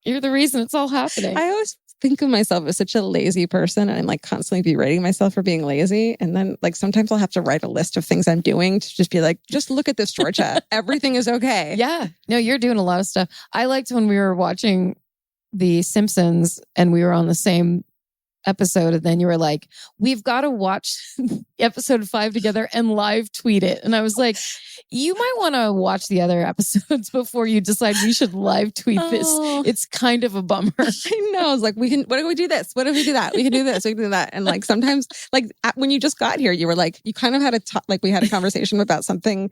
it's all happening. I always think of myself as such a lazy person and I'm like constantly berating myself for being lazy. And then like sometimes I'll have to write a list of things I'm doing to just be like, just look at this, Georgia. Everything is okay. Yeah. No, you're doing a lot of stuff. I liked when we were watching The Simpsons and we were on the same episode and then you were like, we've got to watch episode 5 together and live tweet it. And I was like, you might want to watch the other episodes before you decide we should live tweet this. It's kind of a bummer. I know. I was like, what if we do this? What if we do that? We can do this. We can do that. And like sometimes like when you just got here, you were like, you kind of had we had a conversation about something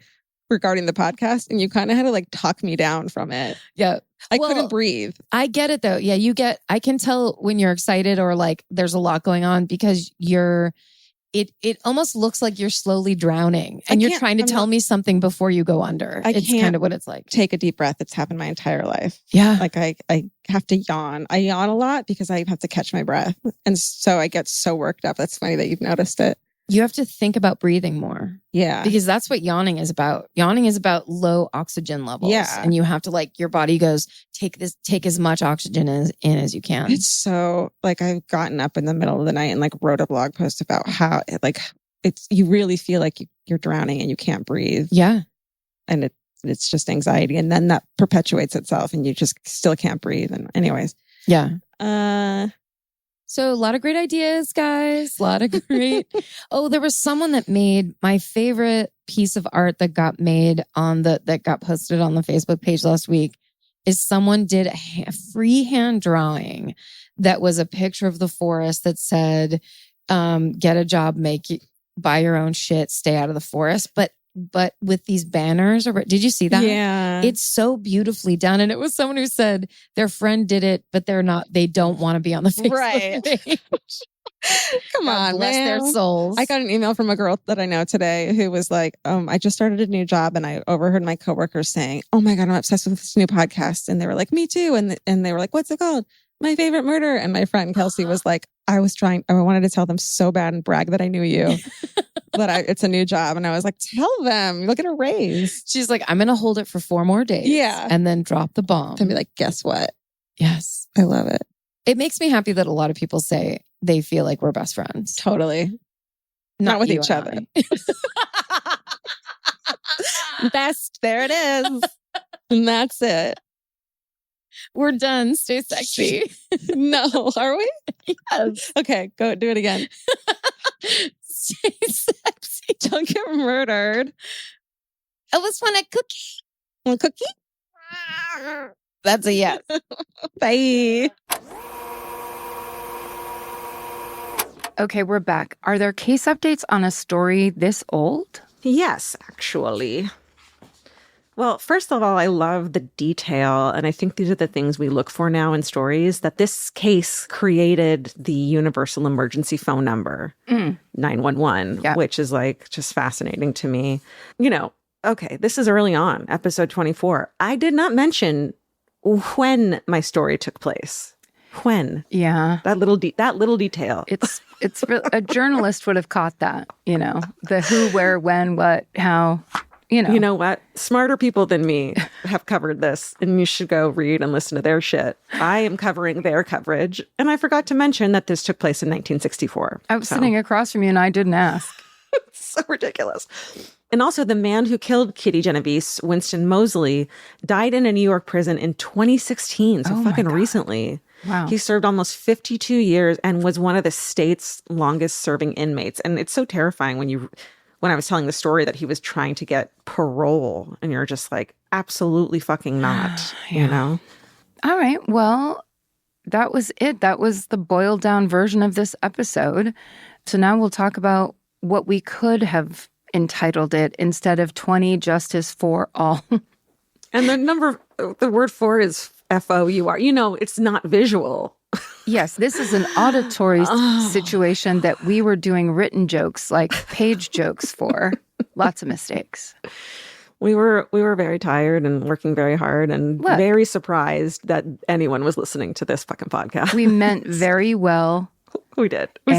regarding the podcast and you kind of had to like talk me down from it. Yeah. I couldn't breathe. I get it though. Yeah, I can tell when you're excited or like there's a lot going on because it almost looks like you're slowly drowning and you're trying to tell me something before you go under. It's kind of what it's like. Take a deep breath. It's happened my entire life. Yeah. Like I have to yawn. I yawn a lot because I have to catch my breath. And so I get so worked up. That's funny that you've noticed it. You have to think about breathing more. Yeah. Because that's what yawning is about. Yawning is about low oxygen levels. Yeah. And you have to like, your body goes, take as much oxygen in as you can. It's so like I've gotten up in the middle of the night and like wrote a blog post about how you really feel like you're drowning and you can't breathe. Yeah. And it's just anxiety. And then that perpetuates itself and you just still can't breathe. And anyways. Yeah. So a lot of great ideas, guys. A lot of great. Oh, there was someone that made my favorite piece of art that got made that got posted on the Facebook page last week. Is someone did a freehand drawing that was a picture of the forest that said, "Get a job, buy your own shit, stay out of the forest." But with these banners, did you see that? Yeah. It's so beautifully done. And it was someone who said their friend did it, but they don't want to be on the Facebook page. Come on, bless man. their souls. I got an email from a girl that I know today who was like, I just started a new job and I overheard my coworkers saying, "Oh my God, I'm obsessed with this new podcast." And they were like, "Me too." And they were like, "What's it called?" "My Favorite Murder." And my friend Kelsey was like, I wanted to tell them so bad and brag that I knew you, but it's a new job. And I was like, tell them, you'll get a raise. She's like, "I'm going to hold it for 4 more days." Yeah. And then drop the bomb. And be like, guess what? Yes. I love it. It makes me happy that a lot of people say they feel like we're best friends. Totally. Not with each other. Best. There it is. And that's it. We're done. Stay sexy. No, are we? Yes. Okay, go do it again. Stay sexy. Don't get murdered. I just want a cookie. Want a cookie? That's a yes. Bye. Okay, we're back. Are there case updates on a story this old? Yes, actually. Well, first of all, I love the detail, and I think these are the things we look for now in stories, that this case created the universal emergency phone number, 911, which is like just fascinating to me. Okay, this is early on, episode 24. I did not mention when my story took place. When? Yeah. That little detail. It's a journalist would have caught that, the who, where, when, what, how. You know what? Smarter people than me have covered this, and you should go read and listen to their shit. I am covering their coverage, and I forgot to mention that this took place in 1964. I was sitting across from you, and I didn't ask. It's so ridiculous. And also, the man who killed Kitty Genovese, Winston Moseley, died in a New York prison in 2016, so fucking recently. Wow. He served almost 52 years and was one of the state's longest serving inmates. And it's so terrifying when I was telling the story that he was trying to get parole, and you're just like, absolutely fucking not, All right. Well, that was it. That was the boiled down version of this episode. So now we'll talk about what we could have entitled it instead of 20 Justice for All. And the word for is FOUR. It's not visual. Yes, this is an auditory situation that we were doing written jokes, like page jokes for. Lots of mistakes. We were very tired and working very hard and very surprised that anyone was listening to this fucking podcast. We meant very well. We did. We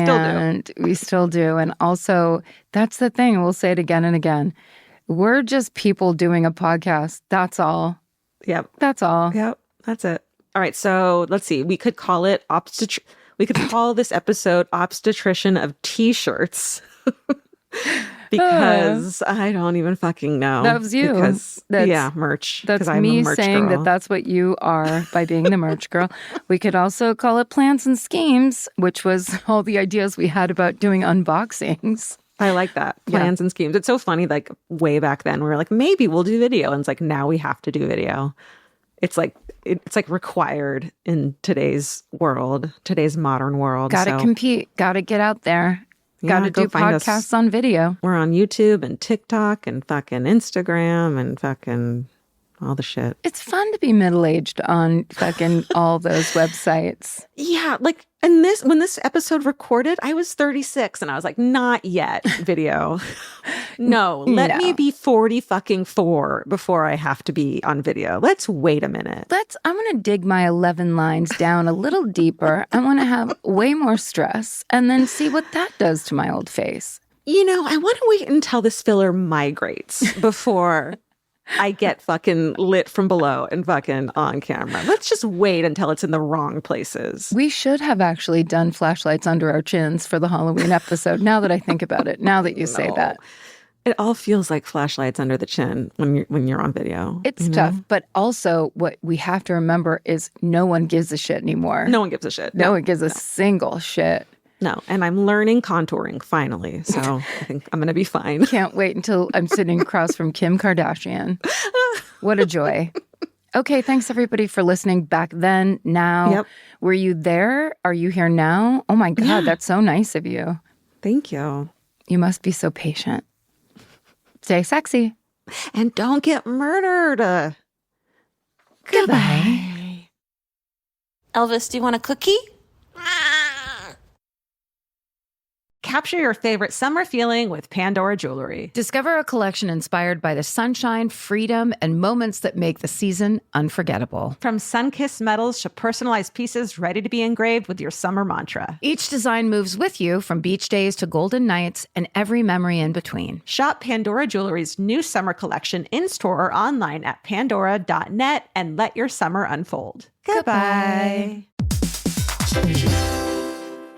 still do. And also, that's the thing. We'll say it again and again. We're just people doing a podcast. That's all. Yep. That's all. Yep. That's it. All right, so let's see. We could call it we could call this episode Obstetrician of T-shirts. Because I don't even fucking know. That was you. Merch. That's I'm me a merch saying girl. that that's what you are by being the merch girl. We could also call it Plans and Schemes, which was all the ideas we had about doing unboxings. I like that. Plans and schemes. It's so funny, like way back then, we were like, maybe we'll do video. And it's like, now we have to do video. It's like required in today's modern world. Gotta compete. Gotta get out there. Gotta do podcasts on video. We're on YouTube and TikTok and fucking Instagram and fucking all the shit. It's fun to be middle-aged on fucking all those websites. Yeah, like, and when this episode recorded, I was 36 and I was like, not yet video. No, let me be 44 before I have to be on video. Let's wait a minute. I'm going to dig my 11 lines down a little deeper. I want to have way more stress and then see what that does to my old face. I want to wait until this filler migrates before I get fucking lit from below and fucking on camera. Let's just wait until it's in the wrong places. We should have actually done flashlights under our chins for the Halloween episode, now that I think about it, now that you say that. It all feels like flashlights under the chin when you're on video. It's tough, but also what we have to remember is no one gives a shit anymore. No one gives a shit. No one gives a single shit. No, and I'm learning contouring finally, so I think I'm going to be fine. Can't wait until I'm sitting across from Kim Kardashian. What a joy. Okay, thanks everybody for listening back then, now. Yep. Were you there? Are you here now? Oh my God, that's so nice of you. Thank you. You must be so patient. Stay sexy. And don't get murdered. Goodbye. Elvis, do you want a cookie? Capture your favorite summer feeling with Pandora Jewelry. Discover a collection inspired by the sunshine, freedom, and moments that make the season unforgettable. From sun-kissed metals to personalized pieces ready to be engraved with your summer mantra. Each design moves with you from beach days to golden nights and every memory in between. Shop Pandora Jewelry's new summer collection in-store or online at pandora.net and let your summer unfold. Goodbye.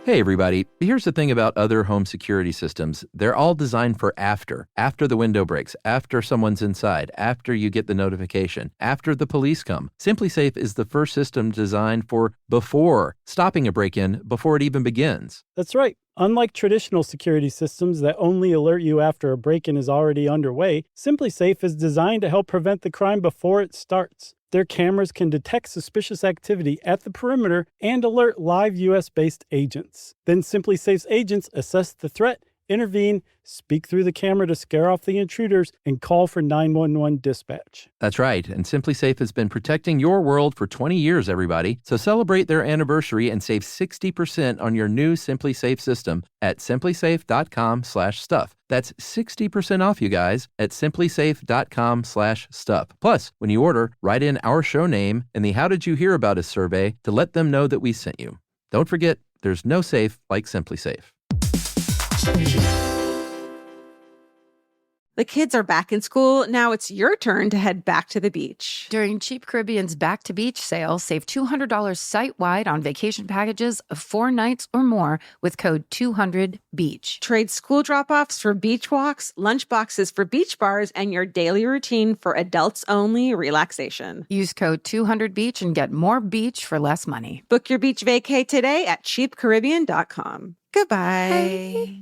Hey everybody, here's the thing about other home security systems. They're all designed for after the window breaks, after someone's inside, after you get the notification, after the police come. SimpliSafe is the first system designed for before, stopping a break-in before it even begins. That's right. Unlike traditional security systems that only alert you after a break-in is already underway, SimpliSafe is designed to help prevent the crime before it starts. Their cameras can detect suspicious activity at the perimeter and alert live U.S.-based agents. Then SimpliSafe's agents assess the threat, intervene, speak through the camera to scare off the intruders, and call for 911 dispatch. That's right, and SimpliSafe has been protecting your world for 20 years, everybody. So celebrate their anniversary and save 60% on your new SimpliSafe system at simplisafe.com/stuff. That's 60% off, you guys, at simplisafe.com/stuff. Plus, when you order, write in our show name and the How Did You Hear About Us survey to let them know that we sent you. Don't forget, there's no safe like SimpliSafe. The kids are back in school. Now it's your turn to head back to the beach. During Cheap Caribbean's Back to Beach sale, save $200 site-wide on vacation packages of 4 nights or more with code 200BEACH. Trade school drop-offs for beach walks, lunch boxes for beach bars, and your daily routine for adults-only relaxation. Use code 200BEACH and get more beach for less money. Book your beach vacay today at cheapcaribbean.com. Goodbye. Hey.